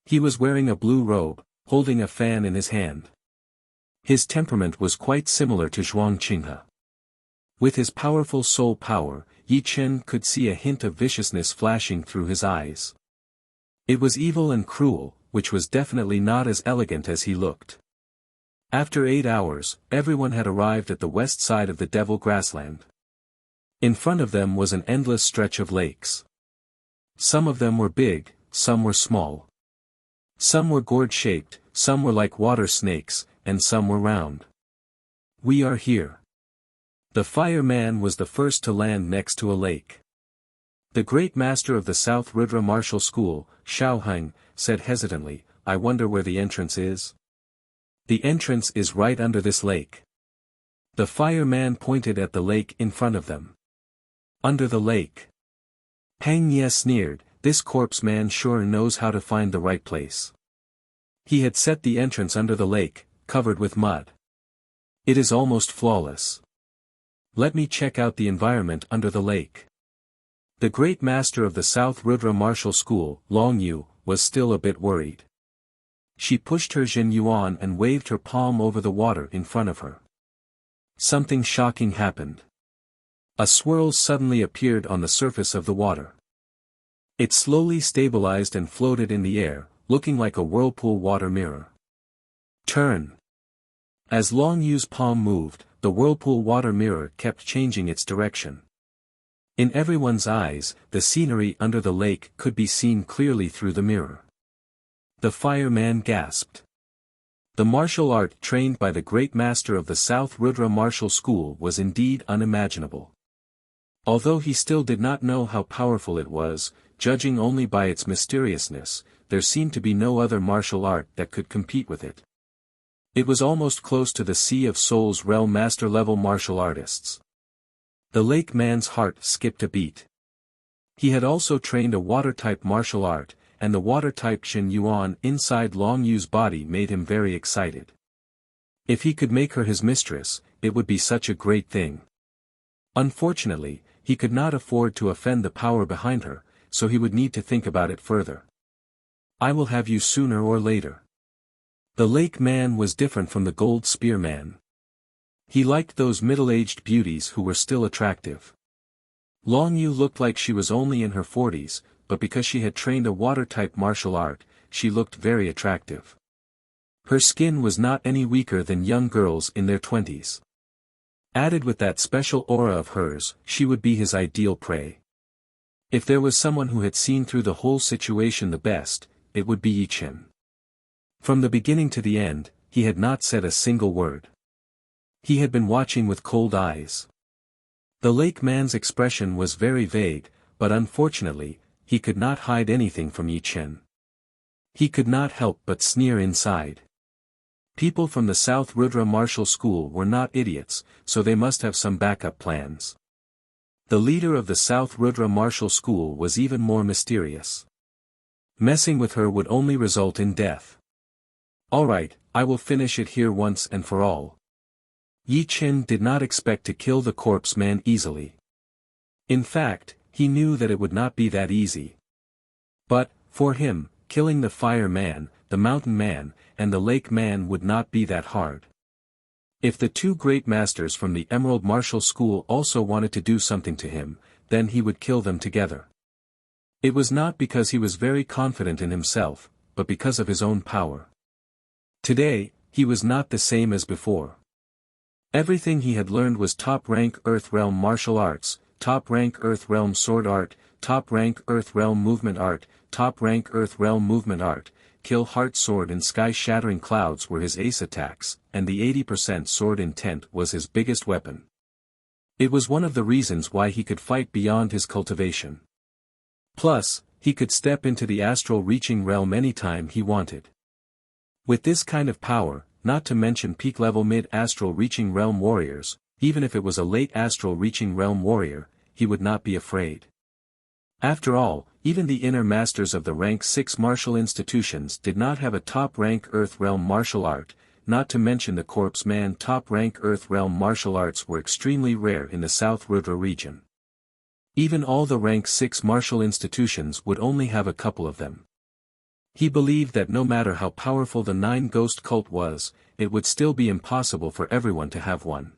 He was wearing a blue robe, holding a fan in his hand. His temperament was quite similar to Zhuang Qinghe. With his powerful soul power, Yi Chen could see a hint of viciousness flashing through his eyes. It was evil and cruel, which was definitely not as elegant as he looked. After 8 hours, everyone had arrived at the west side of the Devil Grassland. In front of them was an endless stretch of lakes. Some of them were big, some were small. Some were gourd-shaped, some were like water snakes, and some were round. "We are here." The fireman was the first to land next to a lake. The great master of the South Rudra Martial School, Xiao Heng, said hesitantly, "I wonder where the entrance is." "The entrance is right under this lake." The fireman pointed at the lake in front of them. "Under the lake." Pang Ye sneered, "This corpse man sure knows how to find the right place." He had set the entrance under the lake, covered with mud. It is almost flawless. Let me check out the environment under the lake. The great master of the South Rudra Martial School, Long Yu, was still a bit worried. She pushed her Jin Yuan and waved her palm over the water in front of her. something shocking happened. A swirl suddenly appeared on the surface of the water. It slowly stabilized and floated in the air, looking like a whirlpool water mirror. Turn. As Long Yu's palm moved, the whirlpool water mirror kept changing its direction. In everyone's eyes, the scenery under the lake could be seen clearly through the mirror. The fireman gasped. The martial art trained by the great master of the South Rudra Martial School was indeed unimaginable. Although he still did not know how powerful it was, judging only by its mysteriousness, there seemed to be no other martial art that could compete with it. It was almost close to the Sea of Souls realm master-level martial artists. The lake man's heart skipped a beat. He had also trained a water-type martial art, and the water-type Xin Yuan inside Long Yu's body made him very excited. If he could make her his mistress, it would be such a great thing. Unfortunately, he could not afford to offend the power behind her, so he would need to think about it further. I will have you sooner or later. The lake man was different from the gold spear man. He liked those middle-aged beauties who were still attractive. Long Yu looked like she was only in her 40s, but because she had trained a water-type martial art, she looked very attractive. Her skin was not any weaker than young girls in their 20s. Added with that special aura of hers, she would be his ideal prey. If there was someone who had seen through the whole situation the best, it would be Yi Chen. From the beginning to the end, he had not said a single word. He had been watching with cold eyes. The lake man's expression was very vague, but unfortunately, he could not hide anything from Yi Chen. He could not help but sneer inside. People from the South Rudra Martial School were not idiots, so they must have some backup plans. The leader of the South Rudra Martial School was even more mysterious. Messing with her would only result in death. Alright, I will finish it here once and for all. Yi Chen did not expect to kill the corpse man easily. In fact, he knew that it would not be that easy. But, for him, killing the fire man, the mountain man, and the lake man would not be that hard. If the two great masters from the Emerald Martial School also wanted to do something to him, then he would kill them together. It was not because he was very confident in himself, but because of his own power. Today, he was not the same as before. Everything he had learned was top-rank Earth Realm martial arts, top-rank Earth Realm sword art, top-rank Earth Realm movement art, top-rank Earth Realm movement art. Kill Heart Sword and Sky-Shattering Clouds were his ace attacks, and the 80% sword intent was his biggest weapon. It was one of the reasons why he could fight beyond his cultivation. Plus, he could step into the astral reaching realm anytime he wanted. With this kind of power, not to mention peak-level mid-astral reaching realm warriors, even if it was a late astral reaching realm warrior, he would not be afraid. After all, even the inner masters of the rank 6 martial institutions did not have a top-rank Earth Realm martial art, not to mention the Corpse Man top-rank Earth Realm martial arts were extremely rare in the South Rudra region. Even all the rank 6 martial institutions would only have a couple of them. He believed that no matter how powerful the 9 Ghost cult was, it would still be impossible for everyone to have one.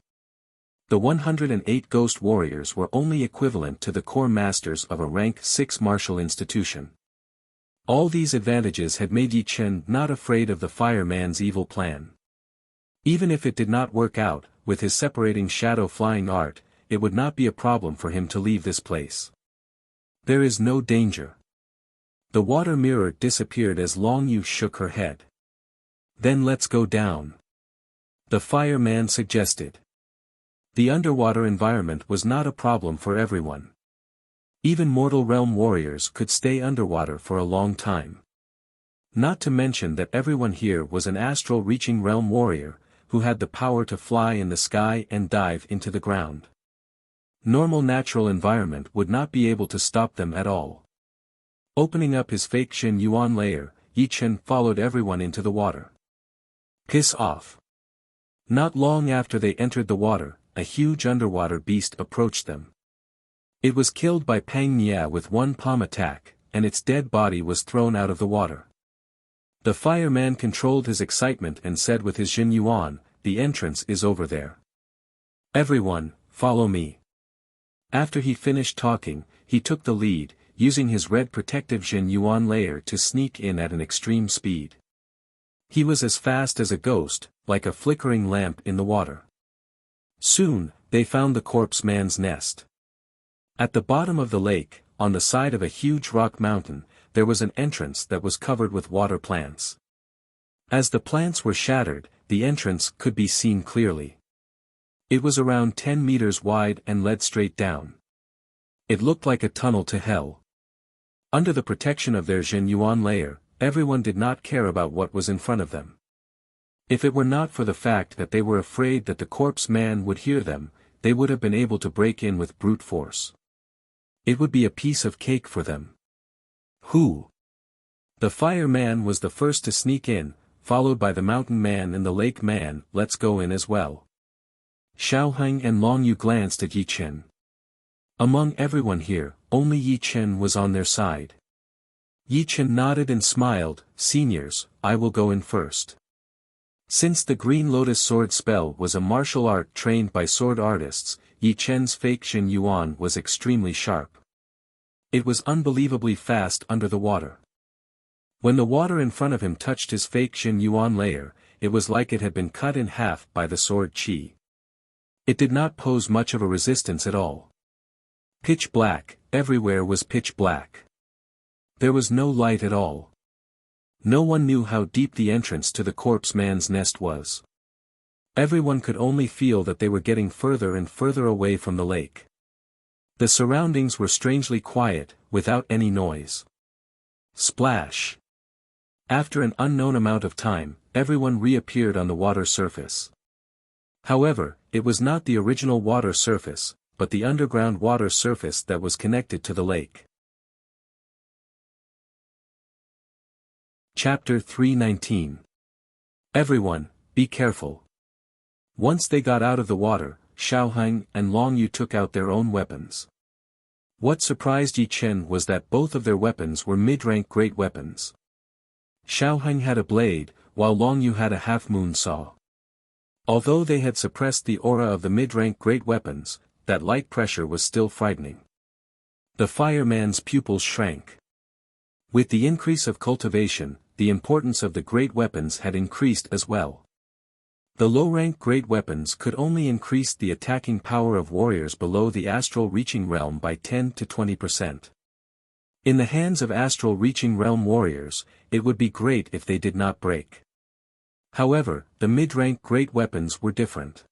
The 108 Ghost Warriors were only equivalent to the core masters of a rank 6 martial institution. All these advantages had made Yi Chen not afraid of the fireman's evil plan. Even if it did not work out, with his separating shadow flying art, it would not be a problem for him to leave this place. There is no danger. The water mirror disappeared as Long Yu shook her head. Then let's go down. The fireman suggested. The underwater environment was not a problem for everyone. Even mortal realm warriors could stay underwater for a long time. Not to mention that everyone here was an astral reaching realm warrior, who had the power to fly in the sky and dive into the ground. Normal natural environment would not be able to stop them at all. Opening up his fake Xin Yuan lair, Yi Chen followed everyone into the water. Piss off. Not long after they entered the water, a huge underwater beast approached them. It was killed by Pang Nia with one palm attack, and its dead body was thrown out of the water. The fireman controlled his excitement and said with his Xin Yuan, "The entrance is over there." Everyone, follow me. After he finished talking, he took the lead, using his red protective Jin Yuan layer to sneak in at an extreme speed. He was as fast as a ghost, like a flickering lamp in the water. Soon, they found the corpse man's nest. At the bottom of the lake, on the side of a huge rock mountain, there was an entrance that was covered with water plants. As the plants were shattered, the entrance could be seen clearly. It was around 10 meters wide and led straight down. It looked like a tunnel to hell. Under the protection of their Jin Yuan layer, everyone did not care about what was in front of them. If it were not for the fact that they were afraid that the corpse man would hear them, they would have been able to break in with brute force. It would be a piece of cake for them. Who? The fire man was the first to sneak in, followed by the mountain man and the lake man. Let's go in as well. Xiaoheng and Long Yu glanced at Yi Chen. Among everyone here, only Yi Chen was on their side. Yi Chen nodded and smiled. Seniors, I will go in first. Since the Green Lotus sword spell was a martial art trained by sword artists, Yi Chen's fake Jin Yuan was extremely sharp. It was unbelievably fast under the water. When the water in front of him touched his fake Jin Yuan layer, it was like it had been cut in half by the sword qi. It did not pose much of a resistance at all. Pitch black, everywhere was pitch black. There was no light at all. No one knew how deep the entrance to the corpse man's nest was. Everyone could only feel that they were getting further and further away from the lake. The surroundings were strangely quiet, without any noise. Splash! After an unknown amount of time, everyone reappeared on the water surface. However, it was not the original water surface, but the underground water surface that was connected to the lake. Chapter 319. Everyone, be careful. Once they got out of the water, Xiaoheng and Long Yu took out their own weapons. What surprised Yi Chen was that both of their weapons were mid-rank great weapons. Xiaoheng had a blade, while Long Yu had a half-moon saw. Although they had suppressed the aura of the mid-rank great weapons, that light pressure was still frightening. The fireman's pupils shrank. With the increase of cultivation, the importance of the great weapons had increased as well. The low-rank great weapons could only increase the attacking power of warriors below the astral reaching realm by 10 to 20%. In the hands of astral reaching realm warriors, it would be great if they did not break. However, the mid-rank great weapons were different.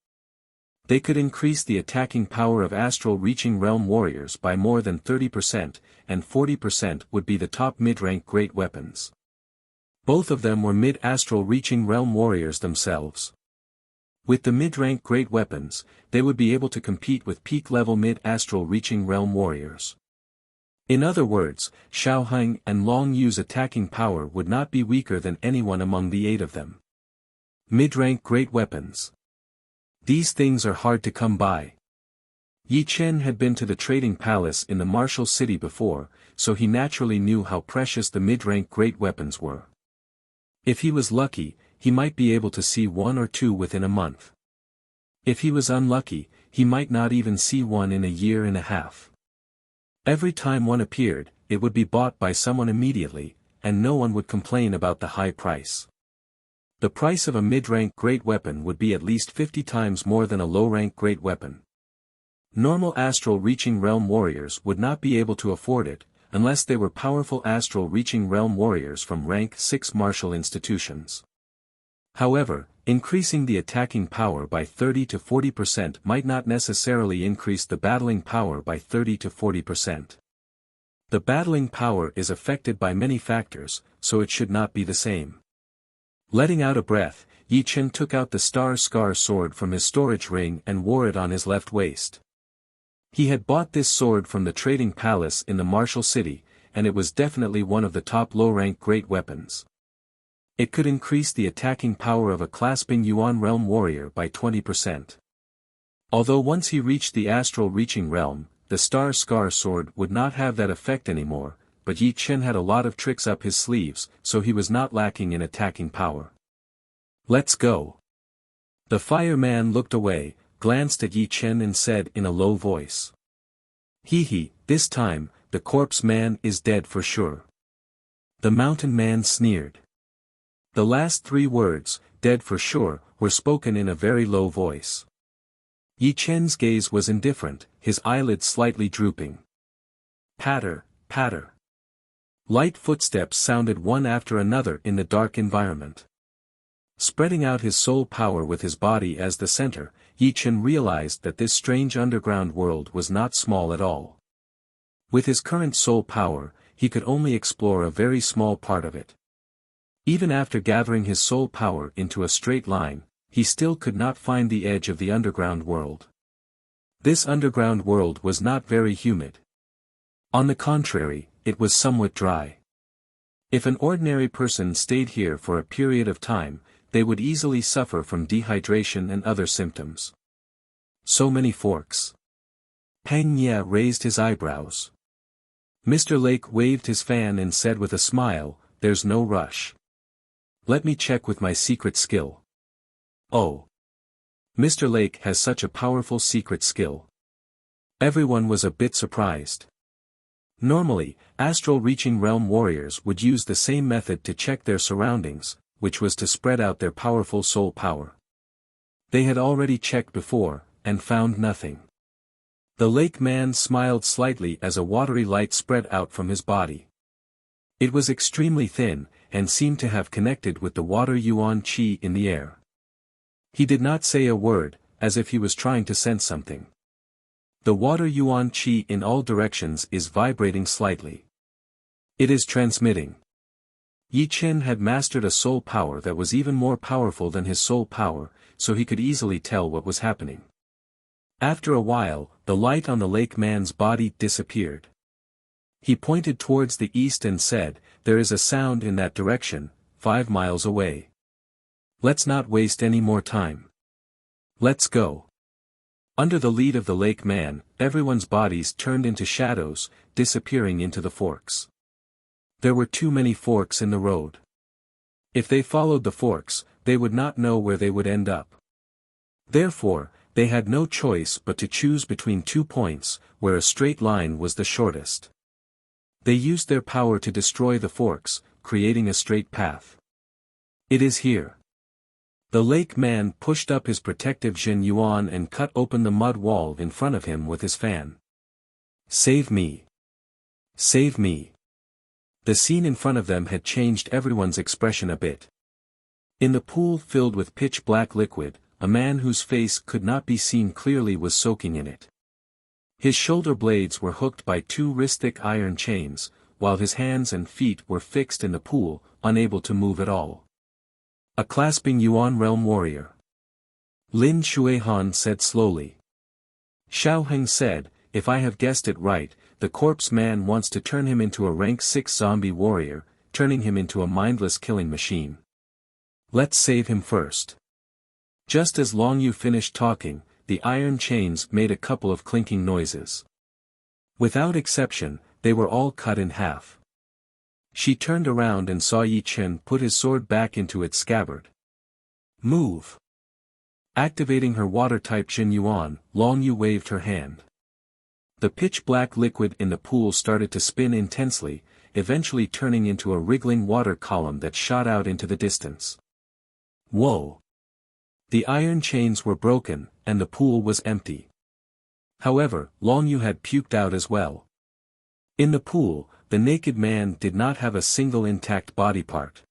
They could increase the attacking power of astral reaching realm warriors by more than 30%, and 40% would be the top mid-rank great weapons. Both of them were mid-astral reaching realm warriors themselves. With the mid-rank great weapons, they would be able to compete with peak-level mid-astral reaching realm warriors. In other words, Xiaoheng and Long Yu's attacking power would not be weaker than anyone among the 8 of them. Mid-rank great weapons. These things are hard to come by. Yi Chen had been to the trading palace in the martial city before, so he naturally knew how precious the mid-rank great weapons were. If he was lucky, he might be able to see 1 or 2 within a month. If he was unlucky, he might not even see one in a year and a half. Every time one appeared, it would be bought by someone immediately, and no one would complain about the high price. The price of a mid-rank great weapon would be at least 50 times more than a low-rank great weapon. Normal astral reaching realm warriors would not be able to afford it, unless they were powerful astral reaching realm warriors from rank 6 martial institutions. However, increasing the attacking power by 30 to 40% might not necessarily increase the battling power by 30 to 40%. The battling power is affected by many factors, so it should not be the same. Letting out a breath, Yi Chen took out the Star Scar sword from his storage ring and wore it on his left waist. He had bought this sword from the trading palace in the martial city, and it was definitely one of the top low-rank great weapons. It could increase the attacking power of a clasping Yuan realm warrior by 20%. Although once he reached the astral reaching realm, the Star Scar sword would not have that effect anymore, but Yi Chen had a lot of tricks up his sleeves, so he was not lacking in attacking power. Let's go. The fireman looked away, glanced at Yi Chen and said in a low voice. Hee, this time, the corpse man is dead for sure. The mountain man sneered. The last 3 words, dead for sure, were spoken in a very low voice. Yi Chen's gaze was indifferent, his eyelids slightly drooping. Patter, patter. Light footsteps sounded one after another in the dark environment. Spreading out his soul power with his body as the center, Yi Chen realized that this strange underground world was not small at all. With his current soul power, he could only explore a very small part of it. Even after gathering his soul power into a straight line, he still could not find the edge of the underground world. This underground world was not very humid. On the contrary, it was somewhat dry. If an ordinary person stayed here for a period of time, they would easily suffer from dehydration and other symptoms. So many forks. Pang Ye raised his eyebrows. Mr. Lake waved his fan and said with a smile, "There's no rush. Let me check with my secret skill." Oh. Mr. Lake has such a powerful secret skill. Everyone was a bit surprised. Normally, astral reaching realm warriors would use the same method to check their surroundings, which was to spread out their powerful soul power. They had already checked before, and found nothing. The lake man smiled slightly as a watery light spread out from his body. It was extremely thin, and seemed to have connected with the water yuan qi in the air. He did not say a word, as if he was trying to sense something. The water yuan qi in all directions is vibrating slightly. It is transmitting. Yi Chen had mastered a soul power that was even more powerful than his soul power, so he could easily tell what was happening. After a while, the light on the lake man's body disappeared. He pointed towards the east and said, "There is a sound in that direction, 5 miles away. Let's not waste any more time. Let's go." Under the lead of the lake man, everyone's bodies turned into shadows, disappearing into the forks. There were too many forks in the road. If they followed the forks, they would not know where they would end up. Therefore, they had no choice but to choose between 2 points, where a straight line was the shortest. They used their power to destroy the forks, creating a straight path. It is here. The lake man pushed up his protective Jin Yuan and cut open the mud wall in front of him with his fan. "Save me! Save me!" The scene in front of them had changed everyone's expression a bit. In the pool filled with pitch-black liquid, a man whose face could not be seen clearly was soaking in it. His shoulder blades were hooked by 2 wrist-thick iron chains, while his hands and feet were fixed in the pool, unable to move at all. A clasping Yuan realm warrior. Lin Shuihan said slowly. Xiao Heng said, "If I have guessed it right, the corpse man wants to turn him into a rank 6 zombie warrior, turning him into a mindless killing machine. Let's save him first." Just as Long Yu finished talking, the iron chains made a couple of clinking noises. Without exception, they were all cut in half. She turned around and saw Yi Chen put his sword back into its scabbard. "Move!" Activating her water-type Jin Yuan, Long Yu waved her hand. The pitch-black liquid in the pool started to spin intensely, eventually turning into a wriggling water column that shot out into the distance. Whoa! The iron chains were broken, and the pool was empty. However, Long Yu had puked out as well. In the pool, the naked man did not have a single intact body part.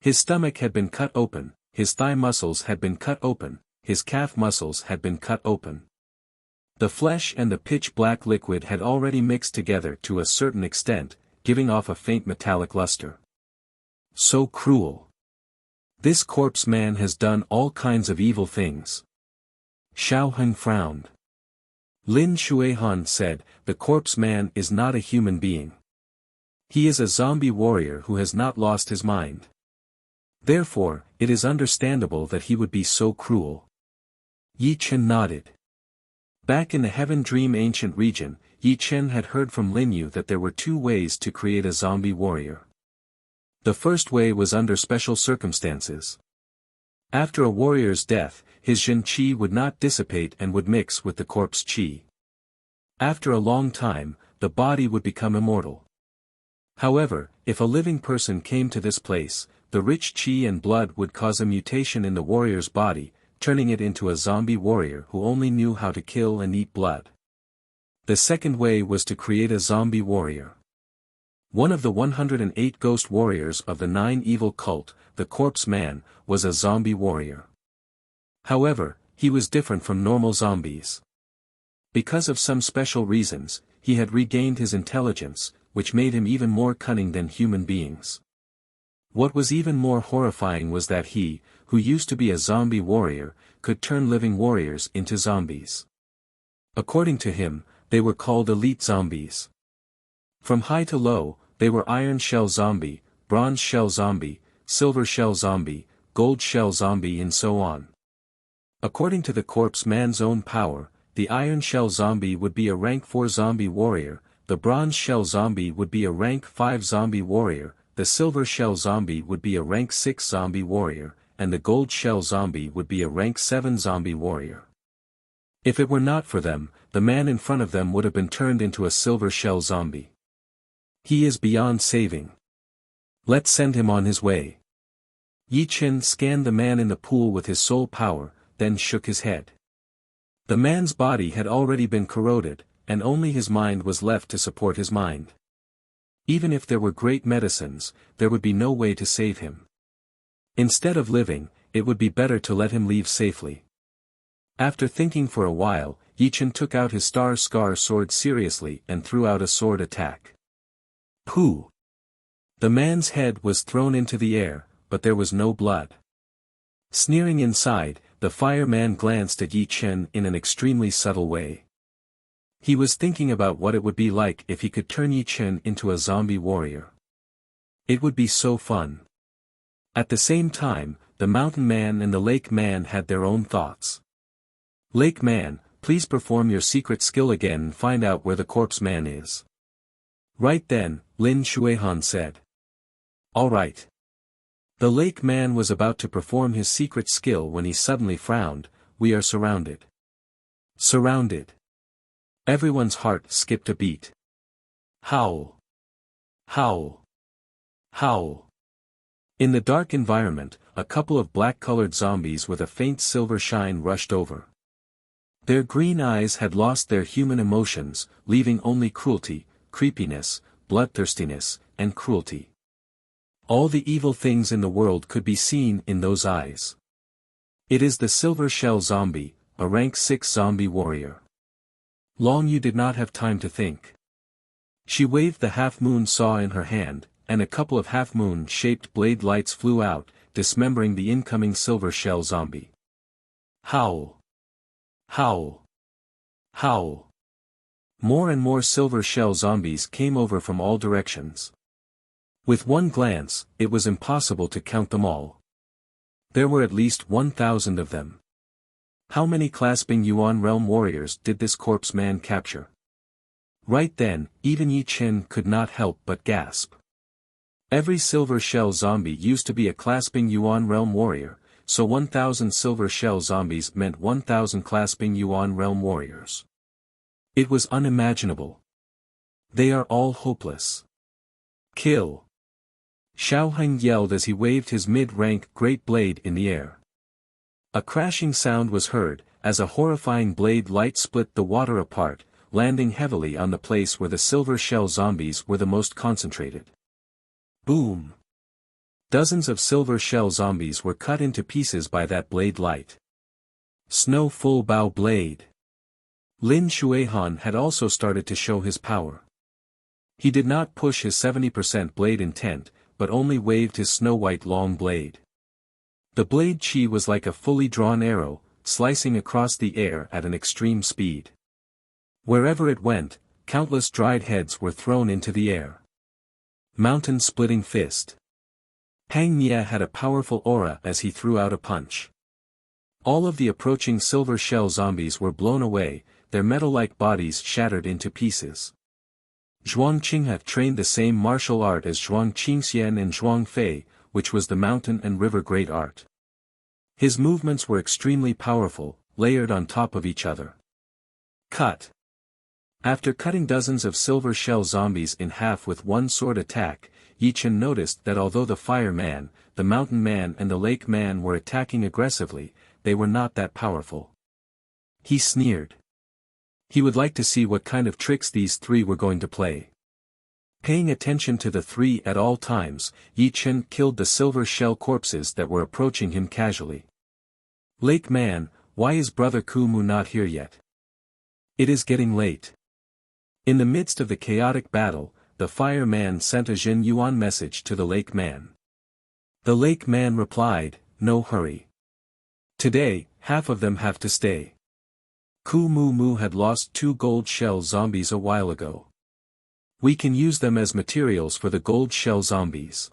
His stomach had been cut open, his thigh muscles had been cut open, his calf muscles had been cut open. The flesh and the pitch-black liquid had already mixed together to a certain extent, giving off a faint metallic luster. So cruel. This corpse man has done all kinds of evil things. Xiao Heng frowned. Lin Shuihan said, "The corpse man is not a human being. He is a zombie warrior who has not lost his mind. Therefore, it is understandable that he would be so cruel." Yi Chen nodded. Back in the Heaven Dream ancient region, Yi Chen had heard from Lin Yu that there were 2 ways to create a zombie warrior. The first way was under special circumstances. After a warrior's death, his Jin Qi would not dissipate and would mix with the corpse Qi. After a long time, the body would become immortal. However, if a living person came to this place, the rich Qi and blood would cause a mutation in the warrior's body, turning it into a zombie warrior who only knew how to kill and eat blood. The second way was to create a zombie warrior. One of the 108 ghost warriors of the 9 evil cult, the corpse man, was a zombie warrior. However, he was different from normal zombies. Because of some special reasons, he had regained his intelligence, which made him even more cunning than human beings. What was even more horrifying was that he, who used to be a zombie warrior, could turn living warriors into zombies. According to him, they were called elite zombies. From high to low, they were iron shell zombie, bronze shell zombie, silver shell zombie, gold shell zombie and so on. According to the corpse man's own power, the iron shell zombie would be a rank 4 zombie warrior, the bronze shell zombie would be a rank 5 zombie warrior, the silver shell zombie would be a rank 6 zombie warrior, and the gold shell zombie would be a rank 7 zombie warrior. If it were not for them, the man in front of them would have been turned into a silver shell zombie. He is beyond saving. Let's send him on his way. Yi Chen scanned the man in the pool with his soul power, then shook his head. The man's body had already been corroded, and only his mind was left to support his mind. Even if there were great medicines, there would be no way to save him. Instead of living, it would be better to let him leave safely. After thinking for a while, Yi Chen took out his star-scar sword seriously and threw out a sword attack. Pooh! The man's head was thrown into the air, but there was no blood. Sneering inside, the fireman glanced at Yi Chen in an extremely subtle way. He was thinking about what it would be like if he could turn Yi Chen into a zombie warrior. It would be so fun. At the same time, the mountain man and the lake man had their own thoughts. Lake man, please perform your secret skill again and find out where the corpse man is. Right then, Lin Shuihan said. All right. The lake man was about to perform his secret skill when he suddenly frowned. We are surrounded. Surrounded. Everyone's heart skipped a beat. Howl. Howl. Howl. In the dark environment, a couple of black-colored zombies with a faint silver shine rushed over. Their green eyes had lost their human emotions, leaving only cruelty, creepiness, bloodthirstiness, and cruelty. All the evil things in the world could be seen in those eyes. It is the silver shell zombie, a rank 6 zombie warrior. Long Yu did not have time to think. She waved the half-moon saw in her hand, and a couple of half-moon-shaped blade lights flew out, dismembering the incoming silver shell zombie. Howl. Howl. Howl. More and more silver shell zombies came over from all directions. With one glance, it was impossible to count them all. There were at least 1,000 of them. How many clasping Yuan realm warriors did this corpse man capture? Right then, even Yi Chen could not help but gasp. Every silver shell zombie used to be a clasping Yuan realm warrior, so 1,000 silver shell zombies meant 1,000 clasping Yuan realm warriors. It was unimaginable. They are all hopeless. Kill! Xiao Heng yelled as he waved his mid-rank great blade in the air. A crashing sound was heard, as a horrifying blade light split the water apart, landing heavily on the place where the silver shell zombies were the most concentrated. Boom! Dozens of silver shell zombies were cut into pieces by that blade light. Snow full bow blade. Lin Shuihan had also started to show his power. He did not push his 70% blade intent, but only waved his snow-white long blade. The blade chi was like a fully drawn arrow, slicing across the air at an extreme speed. Wherever it went, countless dried heads were thrown into the air. Mountain-splitting fist. Hang Nia had a powerful aura as he threw out a punch. All of the approaching silver shell zombies were blown away, their metal-like bodies shattered into pieces. Zhuang Qinghe trained the same martial art as Zhuang Qingxian and Zhuang Fei, which was the mountain and river great art. His movements were extremely powerful, layered on top of each other. Cut. After cutting dozens of silver shell zombies in half with one sword attack, Yi Chen noticed that although the Fire Man, the Mountain Man and the Lake Man were attacking aggressively, they were not that powerful. He sneered. He would like to see what kind of tricks these three were going to play. Paying attention to the three at all times, Yi Chen killed the silver shell corpses that were approaching him casually. Lake Man, why is Brother Kumu not here yet? It is getting late. In the midst of the chaotic battle, the Fire Man sent a Jin Yuan message to the Lake Man. The Lake Man replied, "No hurry. Today, half of them have to stay. Kumu had lost 2 gold shell zombies a while ago. We can use them as materials for the gold shell zombies.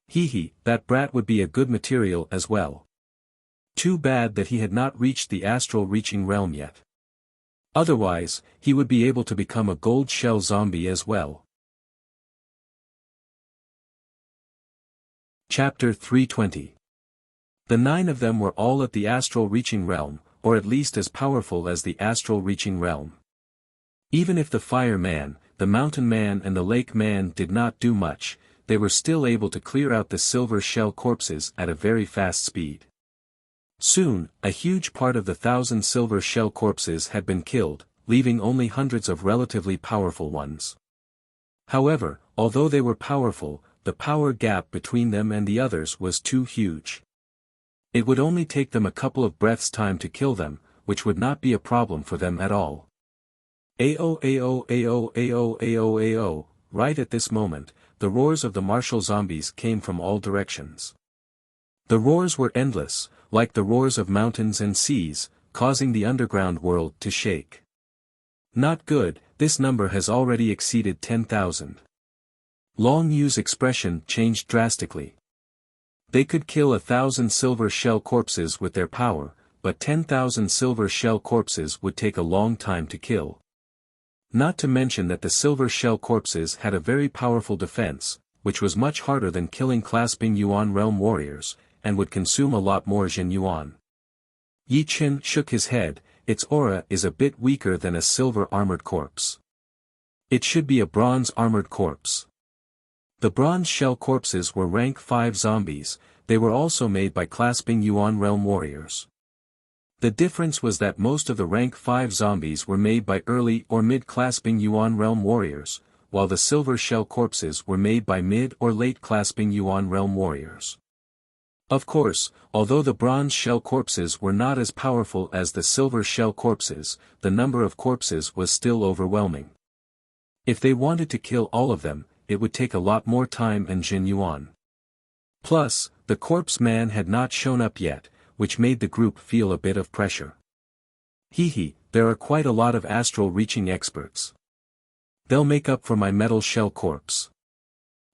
Hee, that brat would be a good material as well. Too bad that he had not reached the astral reaching realm yet. Otherwise, he would be able to become a gold shell zombie as well." Chapter 320. The 9 of them were all at the astral reaching realm, or at least as powerful as the astral reaching realm. Even if the Fire Man, the Mountain Man and the Lake Man did not do much, they were still able to clear out the silver shell corpses at a very fast speed. Soon, a huge part of the 1,000 silver shell corpses had been killed, leaving only hundreds of relatively powerful ones. However, although they were powerful, the power gap between them and the others was too huge. It would only take them a couple of breaths' time to kill them, which would not be a problem for them at all. Ao ao ao ao ao ao, right at this moment, the roars of the martial zombies came from all directions. The roars were endless, like the roars of mountains and seas, causing the underground world to shake. Not good, this number has already exceeded 10,000. Long Yu's expression changed drastically. They could kill 1,000 silver shell corpses with their power, but 10,000 silver shell corpses would take a long time to kill. Not to mention that the silver shell corpses had a very powerful defense, which was much harder than killing clasping Yuan realm warriors, and would consume a lot more Jin Yuan. Yi Chen shook his head. Its aura is a bit weaker than a silver armored corpse. It should be a bronze armored corpse. The bronze shell corpses were rank 5 zombies, they were also made by clasping Yuan realm warriors. The difference was that most of the rank 5 zombies were made by early or mid clasping Yuan realm warriors, while the silver shell corpses were made by mid or late clasping Yuan realm warriors. Of course, although the bronze shell corpses were not as powerful as the silver shell corpses, the number of corpses was still overwhelming. If they wanted to kill all of them, it would take a lot more time and Jin Yuan. Plus, the corpse man had not shown up yet, which made the group feel a bit of pressure. Hee, there are quite a lot of astral reaching experts. They'll make up for my metal shell corpse.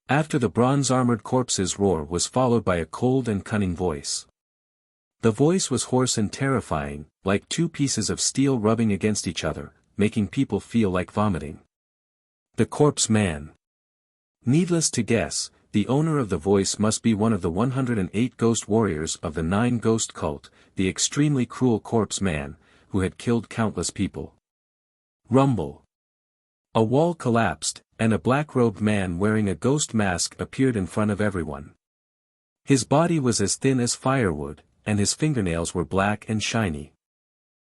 After the bronze-armored corpse's roar was followed by a cold and cunning voice. The voice was hoarse and terrifying, like 2 pieces of steel rubbing against each other, making people feel like vomiting. The corpse man. Needless to guess, the owner of the voice must be one of the 108 ghost warriors of the 9 ghost cult, the extremely cruel corpse man, who had killed countless people. Rumble. A wall collapsed, and a black-robed man wearing a ghost mask appeared in front of everyone. His body was as thin as firewood, and his fingernails were black and shiny.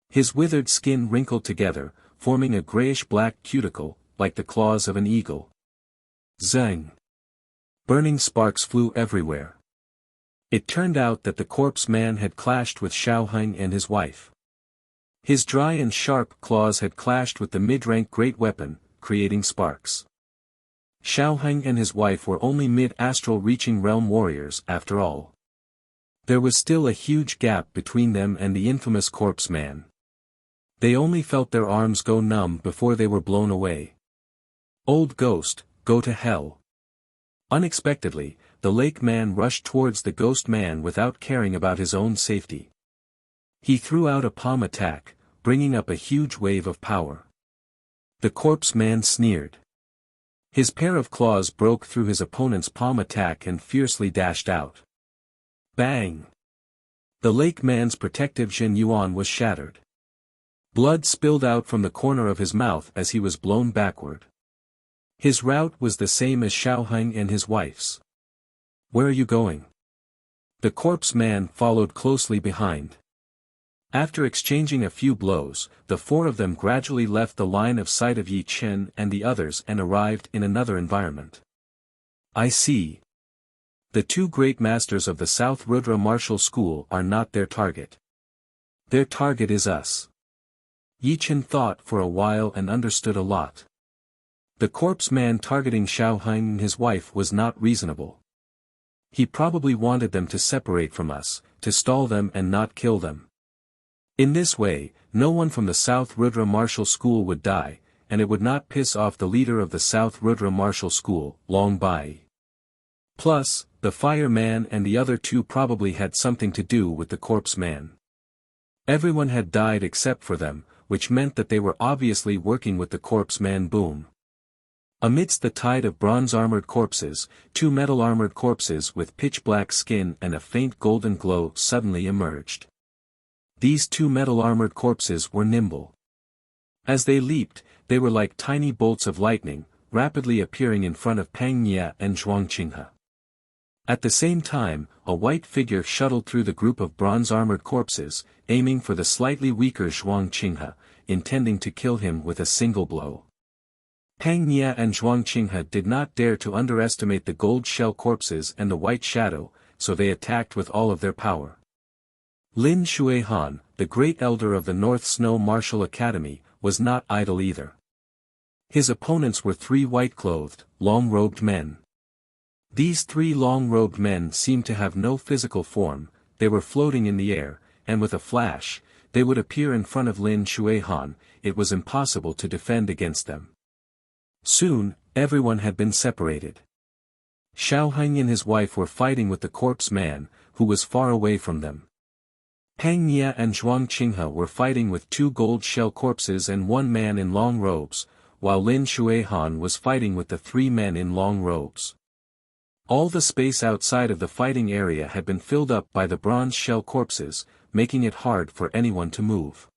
His withered skin wrinkled together, forming a grayish-black cuticle, like the claws of an eagle. Zang! Burning sparks flew everywhere. It turned out that the corpse man had clashed with Xiaoheng and his wife. His dry and sharp claws had clashed with the mid-rank great weapon, creating sparks. Xiaoheng and his wife were only mid-astral reaching realm warriors after all. There was still a huge gap between them and the infamous corpse man. They only felt their arms go numb before they were blown away. Old ghost, go to hell. Unexpectedly, the lake man rushed towards the ghost man without caring about his own safety. He threw out a palm attack, bringing up a huge wave of power. The corpse man sneered. His pair of claws broke through his opponent's palm attack and fiercely dashed out. Bang! The lake man's protective Jin Yuan was shattered. Blood spilled out from the corner of his mouth as he was blown backward. His route was the same as Xiaoheng and his wife's. "Where are you going?" The corpse man followed closely behind. After exchanging a few blows, the four of them gradually left the line of sight of Yi Chen and the others and arrived in another environment. "I see. The two great masters of the South Rudra Martial School are not their target. Their target is us." Yi Chen thought for a while and understood a lot. The corpse man targeting Xiaoheng and his wife was not reasonable. He probably wanted them to separate from us, to stall them and not kill them. In this way, no one from the South Rudra Martial School would die, and it would not piss off the leader of the South Rudra Martial School, Long Bai. Plus, the fireman and the other two probably had something to do with the corpse man. Everyone had died except for them, which meant that they were obviously working with the corpse man. Boom. Amidst the tide of bronze-armored corpses, two metal-armored corpses with pitch-black skin and a faint golden glow suddenly emerged. These two metal-armored corpses were nimble. As they leaped, they were like tiny bolts of lightning, rapidly appearing in front of Pang Nia and Zhuang Qinghe. At the same time, a white figure shuttled through the group of bronze-armored corpses, aiming for the slightly weaker Zhuang Qinghe, intending to kill him with a single blow. Pang Nia and Zhuang Qinghe did not dare to underestimate the gold shell corpses and the white shadow, so they attacked with all of their power. Lin Xuehan, the great elder of the North Snow Martial Academy, was not idle either. His opponents were three white-clothed, long-robed men. These three long-robed men seemed to have no physical form, they were floating in the air, and with a flash, they would appear in front of Lin Xuehan. It was impossible to defend against them. Soon, everyone had been separated. Xiaoheng and his wife were fighting with the corpse man, who was far away from them. Pang Nia and Zhuang Qinghe were fighting with two gold shell corpses and one man in long robes, while Lin Xuehan was fighting with the three men in long robes. All the space outside of the fighting area had been filled up by the bronze shell corpses, making it hard for anyone to move.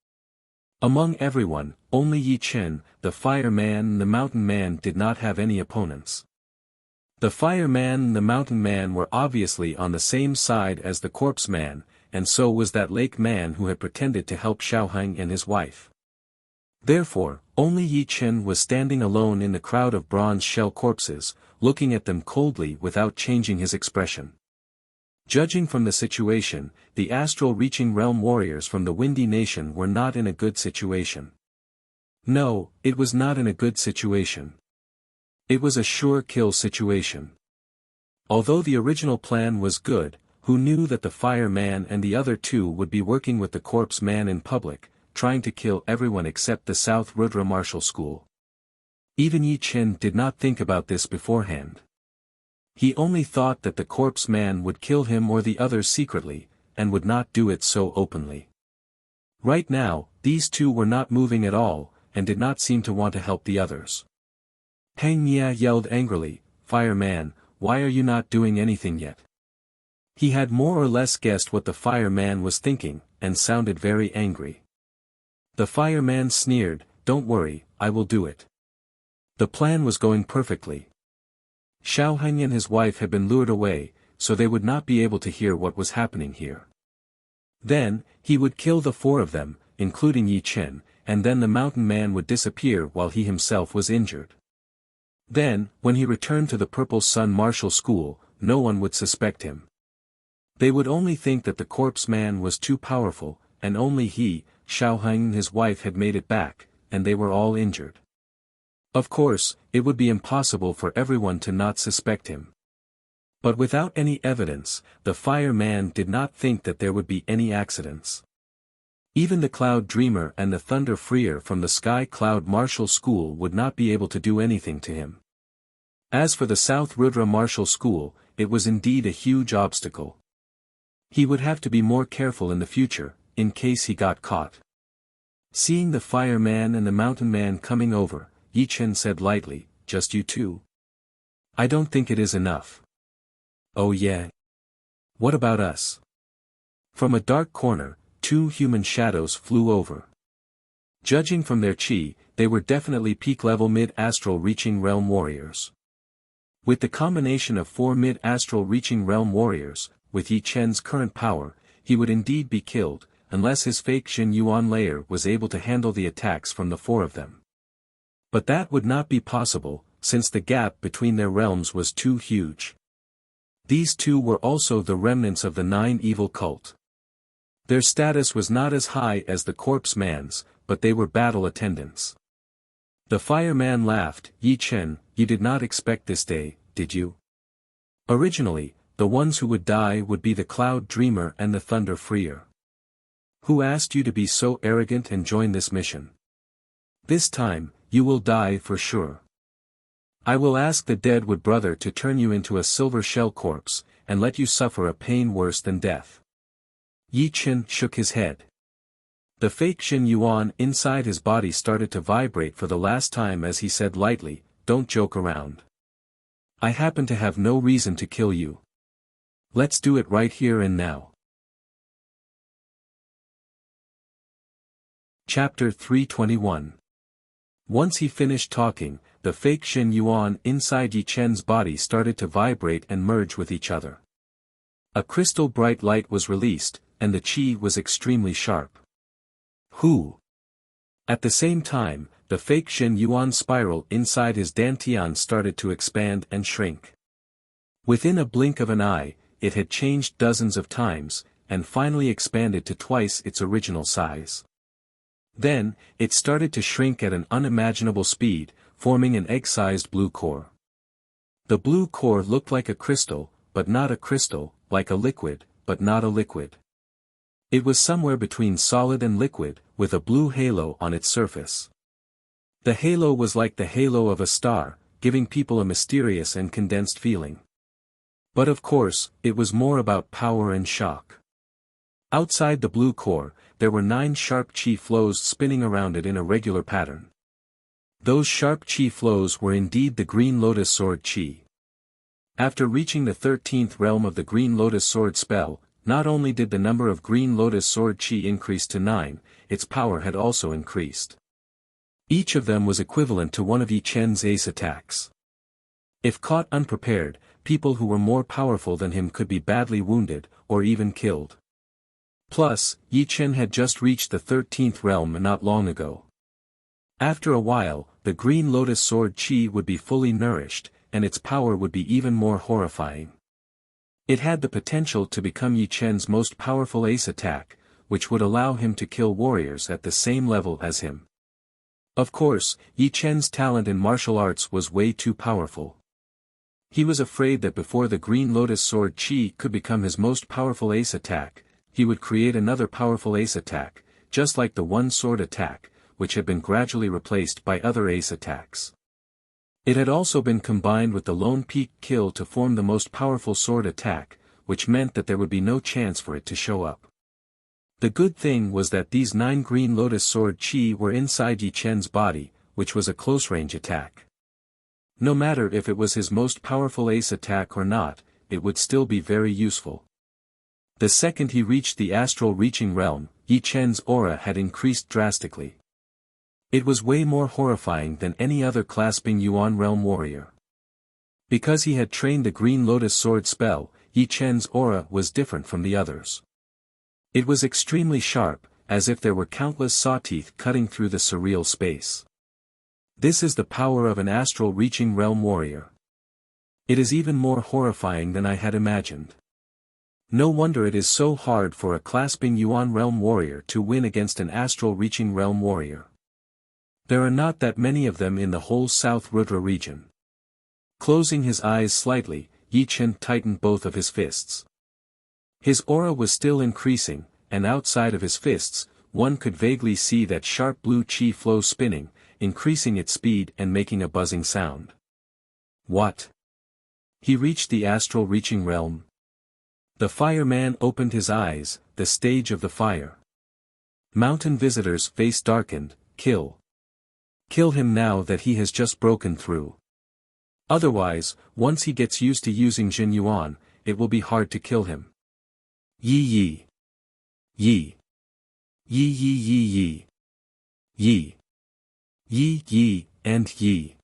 Among everyone, only Yi Chen, the fireman and the mountain man did not have any opponents. The fireman and the mountain man were obviously on the same side as the corpse man, and so was that lake man who had pretended to help Xiaoheng and his wife. Therefore, only Yi Chen was standing alone in the crowd of bronze shell corpses, looking at them coldly without changing his expression. Judging from the situation, the astral-reaching realm warriors from the Windy Nation were not in a good situation. No, it was not in a good situation. It was a sure-kill situation. Although the original plan was good, who knew that the fireman and the other two would be working with the corpse man in public, trying to kill everyone except the South Rudra Martial School. Even Yi Chen did not think about this beforehand. He only thought that the corpse man would kill him or the others secretly, and would not do it so openly. Right now, these two were not moving at all, and did not seem to want to help the others. Pang Nia yelled angrily, "Fireman, why are you not doing anything yet?" He had more or less guessed what the fireman was thinking, and sounded very angry. The fireman sneered, "Don't worry, I will do it." The plan was going perfectly. Xiaoheng and his wife had been lured away, so they would not be able to hear what was happening here. Then, he would kill the four of them, including Yi Chen, and then the mountain man would disappear while he himself was injured. Then, when he returned to the Purple Sun Martial School, no one would suspect him. They would only think that the corpse man was too powerful, and only he, Xiaoheng and his wife had made it back, and they were all injured. Of course, it would be impossible for everyone to not suspect him. But without any evidence, the fireman did not think that there would be any accidents. Even the Cloud Dreamer and the Thunder Freer from the Sky Cloud Martial School would not be able to do anything to him. As for the South Rudra Martial School, it was indeed a huge obstacle. He would have to be more careful in the future, in case he got caught. Seeing the fireman and the mountain man coming over, Yi Chen said lightly, "Just you two? I don't think it is enough." "Oh yeah? What about us?" From a dark corner, two human shadows flew over. Judging from their chi, they were definitely peak-level mid-astral reaching realm warriors. With the combination of 4 mid-astral reaching realm warriors, with Yi Chen's current power, he would indeed be killed, unless his fake Jin Yuan layer was able to handle the attacks from the 4 of them. But that would not be possible, since the gap between their realms was too huge. These two were also the remnants of the 9 evil cult. Their status was not as high as the corpse man's, but they were battle attendants. The fireman laughed. Yi Chen, you did not expect this day, did you? Originally, the ones who would die would be the Cloud Dreamer and the Thunder Freer. Who asked you to be so arrogant and join this mission? This time, you will die for sure. I will ask the Deadwood brother to turn you into a silver shell corpse, and let you suffer a pain worse than death. Yi Chen shook his head. The fake Xin Yuan inside his body started to vibrate for the last time as he said lightly, don't joke around. I happen to have no reason to kill you. Let's do it right here and now. Chapter 321. Once he finished talking, the fake Xin Yuan inside Yi Chen's body started to vibrate and merge with each other. A crystal bright light was released, and the qi was extremely sharp. Who? At the same time, the fake Xin Yuan spiral inside his dantian started to expand and shrink. Within a blink of an eye, it had changed dozens of times, and finally expanded to twice its original size. Then, it started to shrink at an unimaginable speed, forming an egg-sized blue core. The blue core looked like a crystal, but not a crystal, like a liquid, but not a liquid. It was somewhere between solid and liquid, with a blue halo on its surface. The halo was like the halo of a star, giving people a mysterious and condensed feeling. But of course, it was more about power and shock. Outside the blue core, there were 9 sharp qi flows spinning around it in a regular pattern. Those sharp qi flows were indeed the Green Lotus Sword qi. After reaching the 13th realm of the Green Lotus Sword spell, not only did the number of Green Lotus Sword qi increase to 9, its power had also increased. Each of them was equivalent to one of Yi Chen's ace attacks. If caught unprepared, people who were more powerful than him could be badly wounded, or even killed. Plus, Yi Chen had just reached the 13th realm not long ago. After a while, the Green Lotus Sword qi would be fully nourished, and its power would be even more horrifying. It had the potential to become Yi Chen's most powerful ace attack, which would allow him to kill warriors at the same level as him. Of course, Yi Chen's talent in martial arts was way too powerful. He was afraid that before the Green Lotus Sword qi could become his most powerful ace attack, he would create another powerful ace attack, just like the one sword attack, which had been gradually replaced by other ace attacks. It had also been combined with the lone peak kill to form the most powerful sword attack, which meant that there would be no chance for it to show up. The good thing was that these 9 Green Lotus Sword qi were inside Yi Chen's body, which was a close-range attack. No matter if it was his most powerful ace attack or not, it would still be very useful. The second he reached the astral reaching realm, Yi Chen's aura had increased drastically. It was way more horrifying than any other clasping Yuan realm warrior. Because he had trained the Green Lotus Sword spell, Yi Chen's aura was different from the others. It was extremely sharp, as if there were countless sawteeth cutting through the surreal space. This is the power of an astral reaching realm warrior. It is even more horrifying than I had imagined. No wonder it is so hard for a clasping Yuan realm warrior to win against an astral reaching realm warrior. There are not that many of them in the whole South Rudra region. Closing his eyes slightly, Yi Chen tightened both of his fists. His aura was still increasing, and outside of his fists, one could vaguely see that sharp blue qi flow spinning, increasing its speed and making a buzzing sound. What? He reached the astral reaching realm. The fireman opened his eyes, the stage of the fire. Mountain visitor's face darkened. Kill. Kill him now that he has just broken through. Otherwise, once he gets used to using Jin Yuan, it will be hard to kill him. Yi. Yi. Yi yi yi yi. Yi. Yi yi, and yi.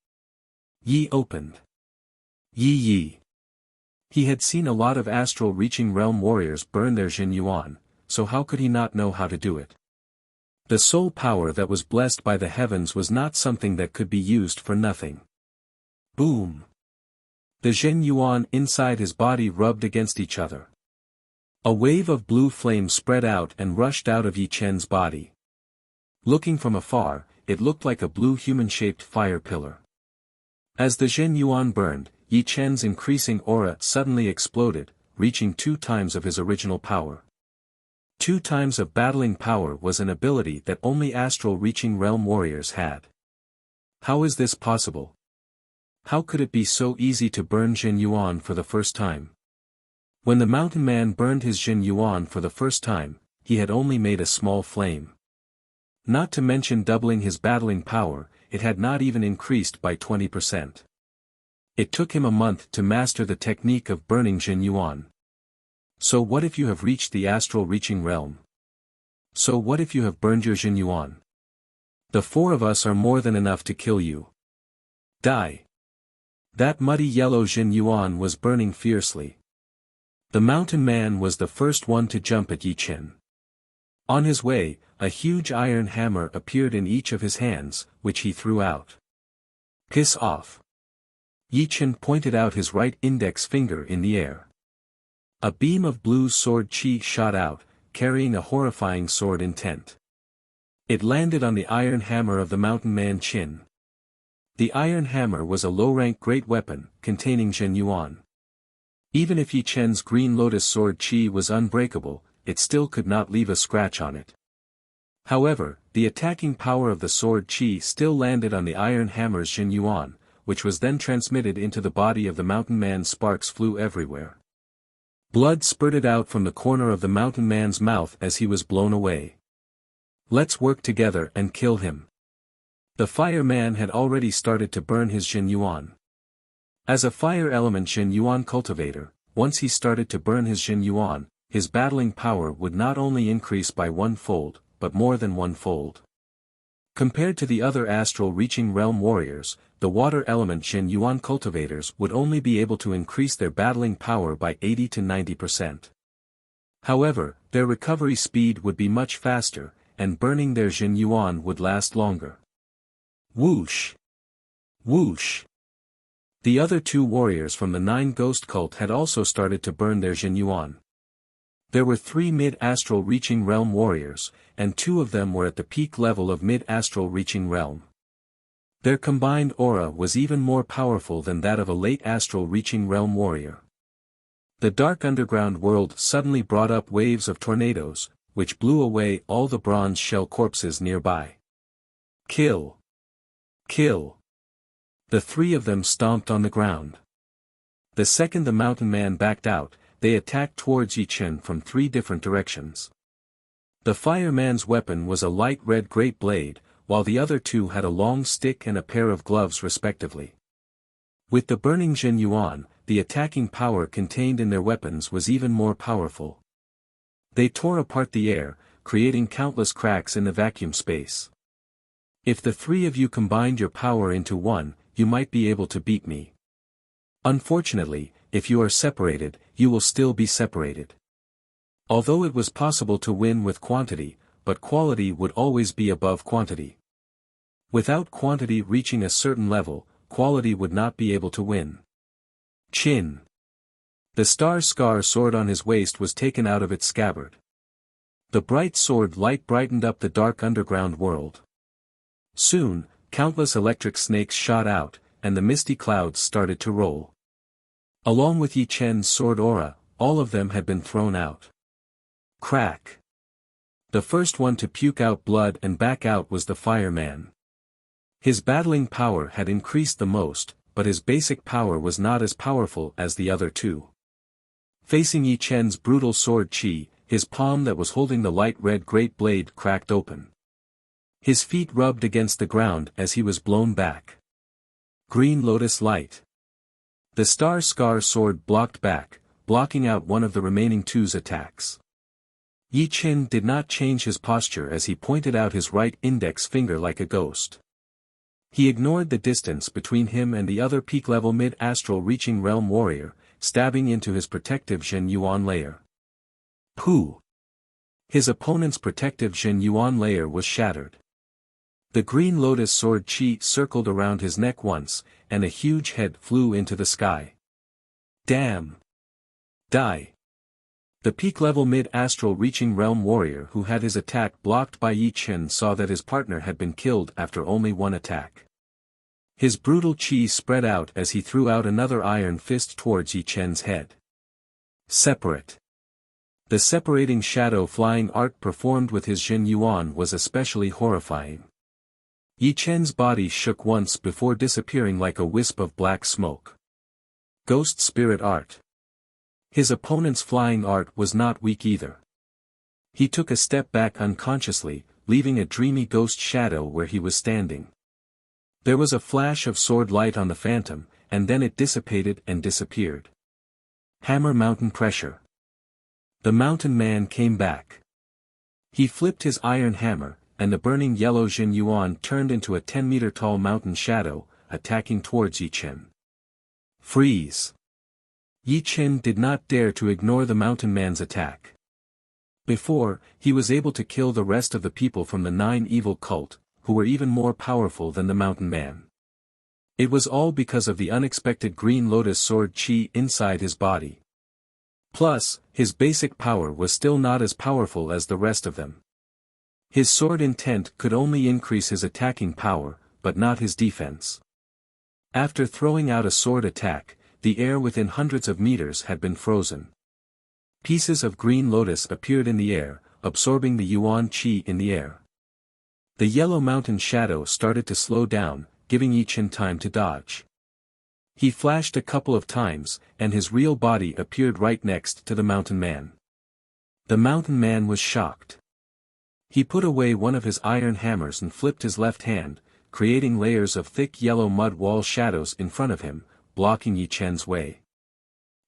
Yi opened. Yi yi. He had seen a lot of astral reaching realm warriors burn their Jin Yuan, so how could he not know how to do it? The soul power that was blessed by the heavens was not something that could be used for nothing. Boom! The Jin Yuan inside his body rubbed against each other. A wave of blue flame spread out and rushed out of Yi Chen's body. Looking from afar, it looked like a blue human-shaped fire pillar. As the Jin Yuan burned, Yi Chen's increasing aura suddenly exploded, reaching 2 times of his original power. 2 times of battling power was an ability that only astral reaching realm warriors had. How is this possible? How could it be so easy to burn Jin Yuan for the first time? When the mountain man burned his Jin Yuan for the first time, he had only made a small flame. Not to mention doubling his battling power, it had not even increased by 20%. It took him a month to master the technique of burning Jin Yuan. So what if you have reached the astral reaching realm? So what if you have burned your Jin Yuan? The 4 of us are more than enough to kill you. Die. That muddy yellow Jin Yuan was burning fiercely. The mountain man was the first one to jump at Yi Chen. On his way, a huge iron hammer appeared in each of his hands, which he threw out. Piss off. Yi Chen pointed out his right index finger in the air. A beam of blue sword chi shot out, carrying a horrifying sword intent. It landed on the iron hammer of the mountain man chin. The iron hammer was a low-rank great weapon, containing Jin Yuan. Even if Yi Chen's green lotus sword chi was unbreakable, it still could not leave a scratch on it. However, the attacking power of the sword chi still landed on the iron hammer's Jin Yuan, which was then transmitted into the body of the mountain man. Sparks flew everywhere. Blood spurted out from the corner of the mountain man's mouth as he was blown away. Let's work together and kill him. The fire man had already started to burn his Jin Yuan. As a fire element Jin Yuan cultivator, once he started to burn his Jin Yuan, his battling power would not only increase by 1-fold, but more than 1-fold. Compared to the other astral reaching realm warriors, the water element Jin Yuan cultivators would only be able to increase their battling power by 80 to 90%. However, their recovery speed would be much faster, and burning their Jin Yuan would last longer. Whoosh! Whoosh! The other 2 warriors from the 9 Ghost Cult had also started to burn their Jin Yuan. There were 3 mid-astral reaching realm warriors, and 2 of them were at the peak level of mid-astral reaching realm. Their combined aura was even more powerful than that of a late astral reaching realm warrior. The dark underground world suddenly brought up waves of tornadoes, which blew away all the bronze shell corpses nearby. Kill! Kill! The 3 of them stomped on the ground. The second the mountain man backed out, they attacked towards Yi Chen from 3 different directions. The fireman's weapon was a light red great blade, while the other 2 had a long stick and a pair of gloves respectively. With the burning Jin Yuan, the attacking power contained in their weapons was even more powerful. They tore apart the air, creating countless cracks in the vacuum space. If the 3 of you combined your power into one, you might be able to beat me. Unfortunately, if you are separated, you will still be separated. Although it was possible to win with quantity, but quality would always be above quantity. Without quantity reaching a certain level, quality would not be able to win. Chin. The star-scar sword on his waist was taken out of its scabbard. The bright sword light brightened up the dark underground world. Soon, countless electric snakes shot out, and the misty clouds started to roll. Along with Yi Chen's sword aura, all of them had been thrown out. Crack. The first one to puke out blood and back out was the fireman. His battling power had increased the most, but his basic power was not as powerful as the other 2. Facing Yi Chen's brutal sword chi, his palm that was holding the light red great blade cracked open. His feet rubbed against the ground as he was blown back. Green lotus light. The star-scar sword blocked back, blocking out one of the remaining 2's attacks. Yi Chen did not change his posture as he pointed out his right index finger like a ghost. He ignored the distance between him and the other peak-level mid-astral reaching realm warrior, stabbing into his protective Zhen Yuan layer. Pooh! His opponent's protective Zhen Yuan layer was shattered. The green lotus sword qi circled around his neck once, and a huge head flew into the sky. Damn! Die! The peak-level mid-astral reaching realm warrior who had his attack blocked by Yi Chen saw that his partner had been killed after only one attack. His brutal qi spread out as he threw out another iron fist towards Yi Chen's head. Separate. The separating shadow flying art performed with his Zhen Yuan was especially horrifying. Yi Chen's body shook once before disappearing like a wisp of black smoke. Ghost spirit art. His opponent's flying art was not weak either. He took a step back unconsciously, leaving a dreamy ghost shadow where he was standing. There was a flash of sword light on the phantom, and then it dissipated and disappeared. Hammer mountain pressure. The mountain man came back. He flipped his iron hammer, and the burning yellow Zhen Yuan turned into a 10-meter-tall mountain shadow, attacking towards Yi Chen. Freeze! Yi Chen did not dare to ignore the mountain man's attack. Before, he was able to kill the rest of the people from the 9 evil cult, who were even more powerful than the mountain man. It was all because of the unexpected green lotus sword qi inside his body. Plus, his basic power was still not as powerful as the rest of them. His sword intent could only increase his attacking power, but not his defense. After throwing out a sword attack, the air within hundreds of meters had been frozen. Pieces of green lotus appeared in the air, absorbing the Yuan qi in the air. The yellow mountain shadow started to slow down, giving Yi Chen time to dodge. He flashed a couple of times, and his real body appeared right next to the mountain man. The mountain man was shocked. He put away one of his iron hammers and flipped his left hand, creating layers of thick yellow mud wall shadows in front of him, blocking Yi Chen's way.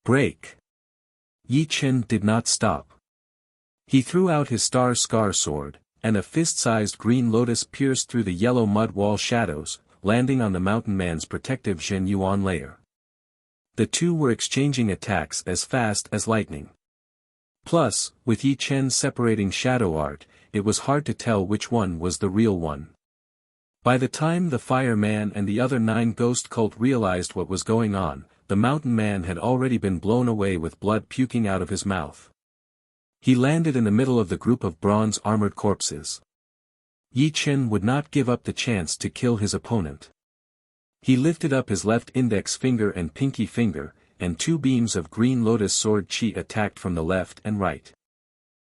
Break! Yi Chen did not stop. He threw out his star scar sword, and a fist-sized green lotus pierced through the yellow mud wall shadows, landing on the mountain man's protective Zhen Yuan layer. The two were exchanging attacks as fast as lightning. Plus, with Yi Chen separating shadow art, it was hard to tell which one was the real one. By the time the fireman and the other 9 ghost cult realized what was going on, the mountain man had already been blown away with blood puking out of his mouth. He landed in the middle of the group of bronze-armored corpses. Yi Chen would not give up the chance to kill his opponent. He lifted up his left index finger and pinky finger, and 2 beams of green lotus sword qi attacked from the left and right.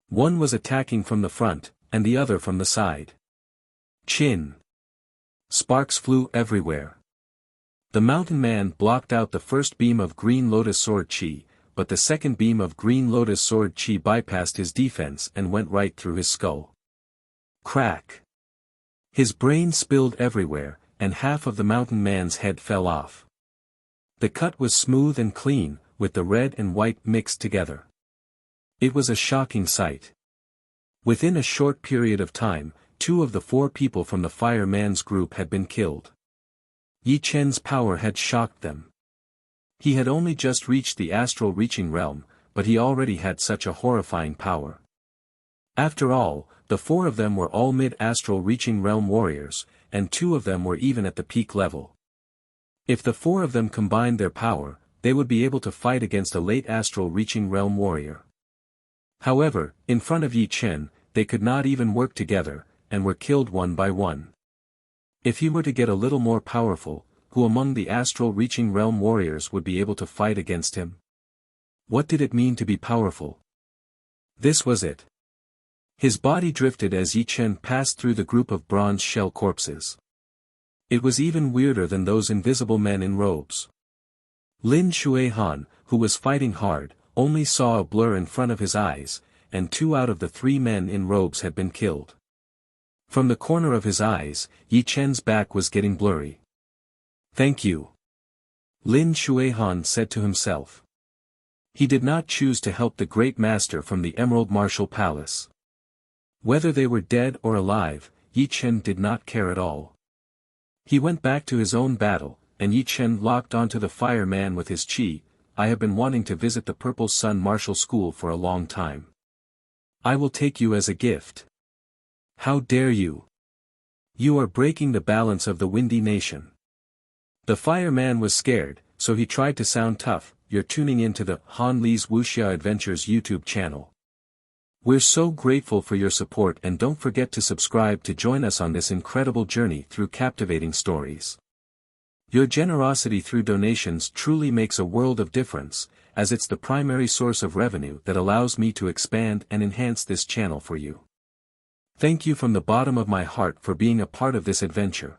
One was attacking from the front, and the other from the side. Chin! Sparks flew everywhere. The mountain man blocked out the first beam of green lotus sword qi, but the second beam of green lotus sword qi bypassed his defense and went right through his skull. Crack! His brain spilled everywhere, and half of the mountain man's head fell off. The cut was smooth and clean, with the red and white mixed together. It was a shocking sight. Within a short period of time, 2 of the 4 people from the fireman's group had been killed. Yi Chen's power had shocked them. He had only just reached the astral reaching realm, but he already had such a horrifying power. After all, the 4 of them were all mid-astral reaching realm warriors, and 2 of them were even at the peak level. If the 4 of them combined their power, they would be able to fight against a late astral reaching realm warrior. However, in front of Yi Chen, they could not even work together, and were killed one by one. If he were to get a little more powerful, who among the astral reaching realm warriors would be able to fight against him? What did it mean to be powerful? This was it. His body drifted as Yi Chen passed through the group of bronze shell corpses. It was even weirder than those invisible men in robes. Lin Xuehan, who was fighting hard, only saw a blur in front of his eyes, and 2 out of the 3 men in robes had been killed. From the corner of his eyes, Yi Chen's back was getting blurry. Thank you. Lin Xuehan said to himself. He did not choose to help the great master from the Emerald Martial Palace. Whether they were dead or alive, Yi Chen did not care at all. He went back to his own battle, and Yi Chen locked onto the fireman with his chi. I have been wanting to visit the Purple Sun Martial School for a long time. I will take you as a gift. How dare you? You are breaking the balance of the Windy Nation. The fireman was scared, so he tried to sound tough. You're tuning into the Han Li's Wuxia Adventures YouTube channel. We're so grateful for your support, and don't forget to subscribe to join us on this incredible journey through captivating stories. Your generosity through donations truly makes a world of difference, as it's the primary source of revenue that allows me to expand and enhance this channel for you. Thank you from the bottom of my heart for being a part of this adventure.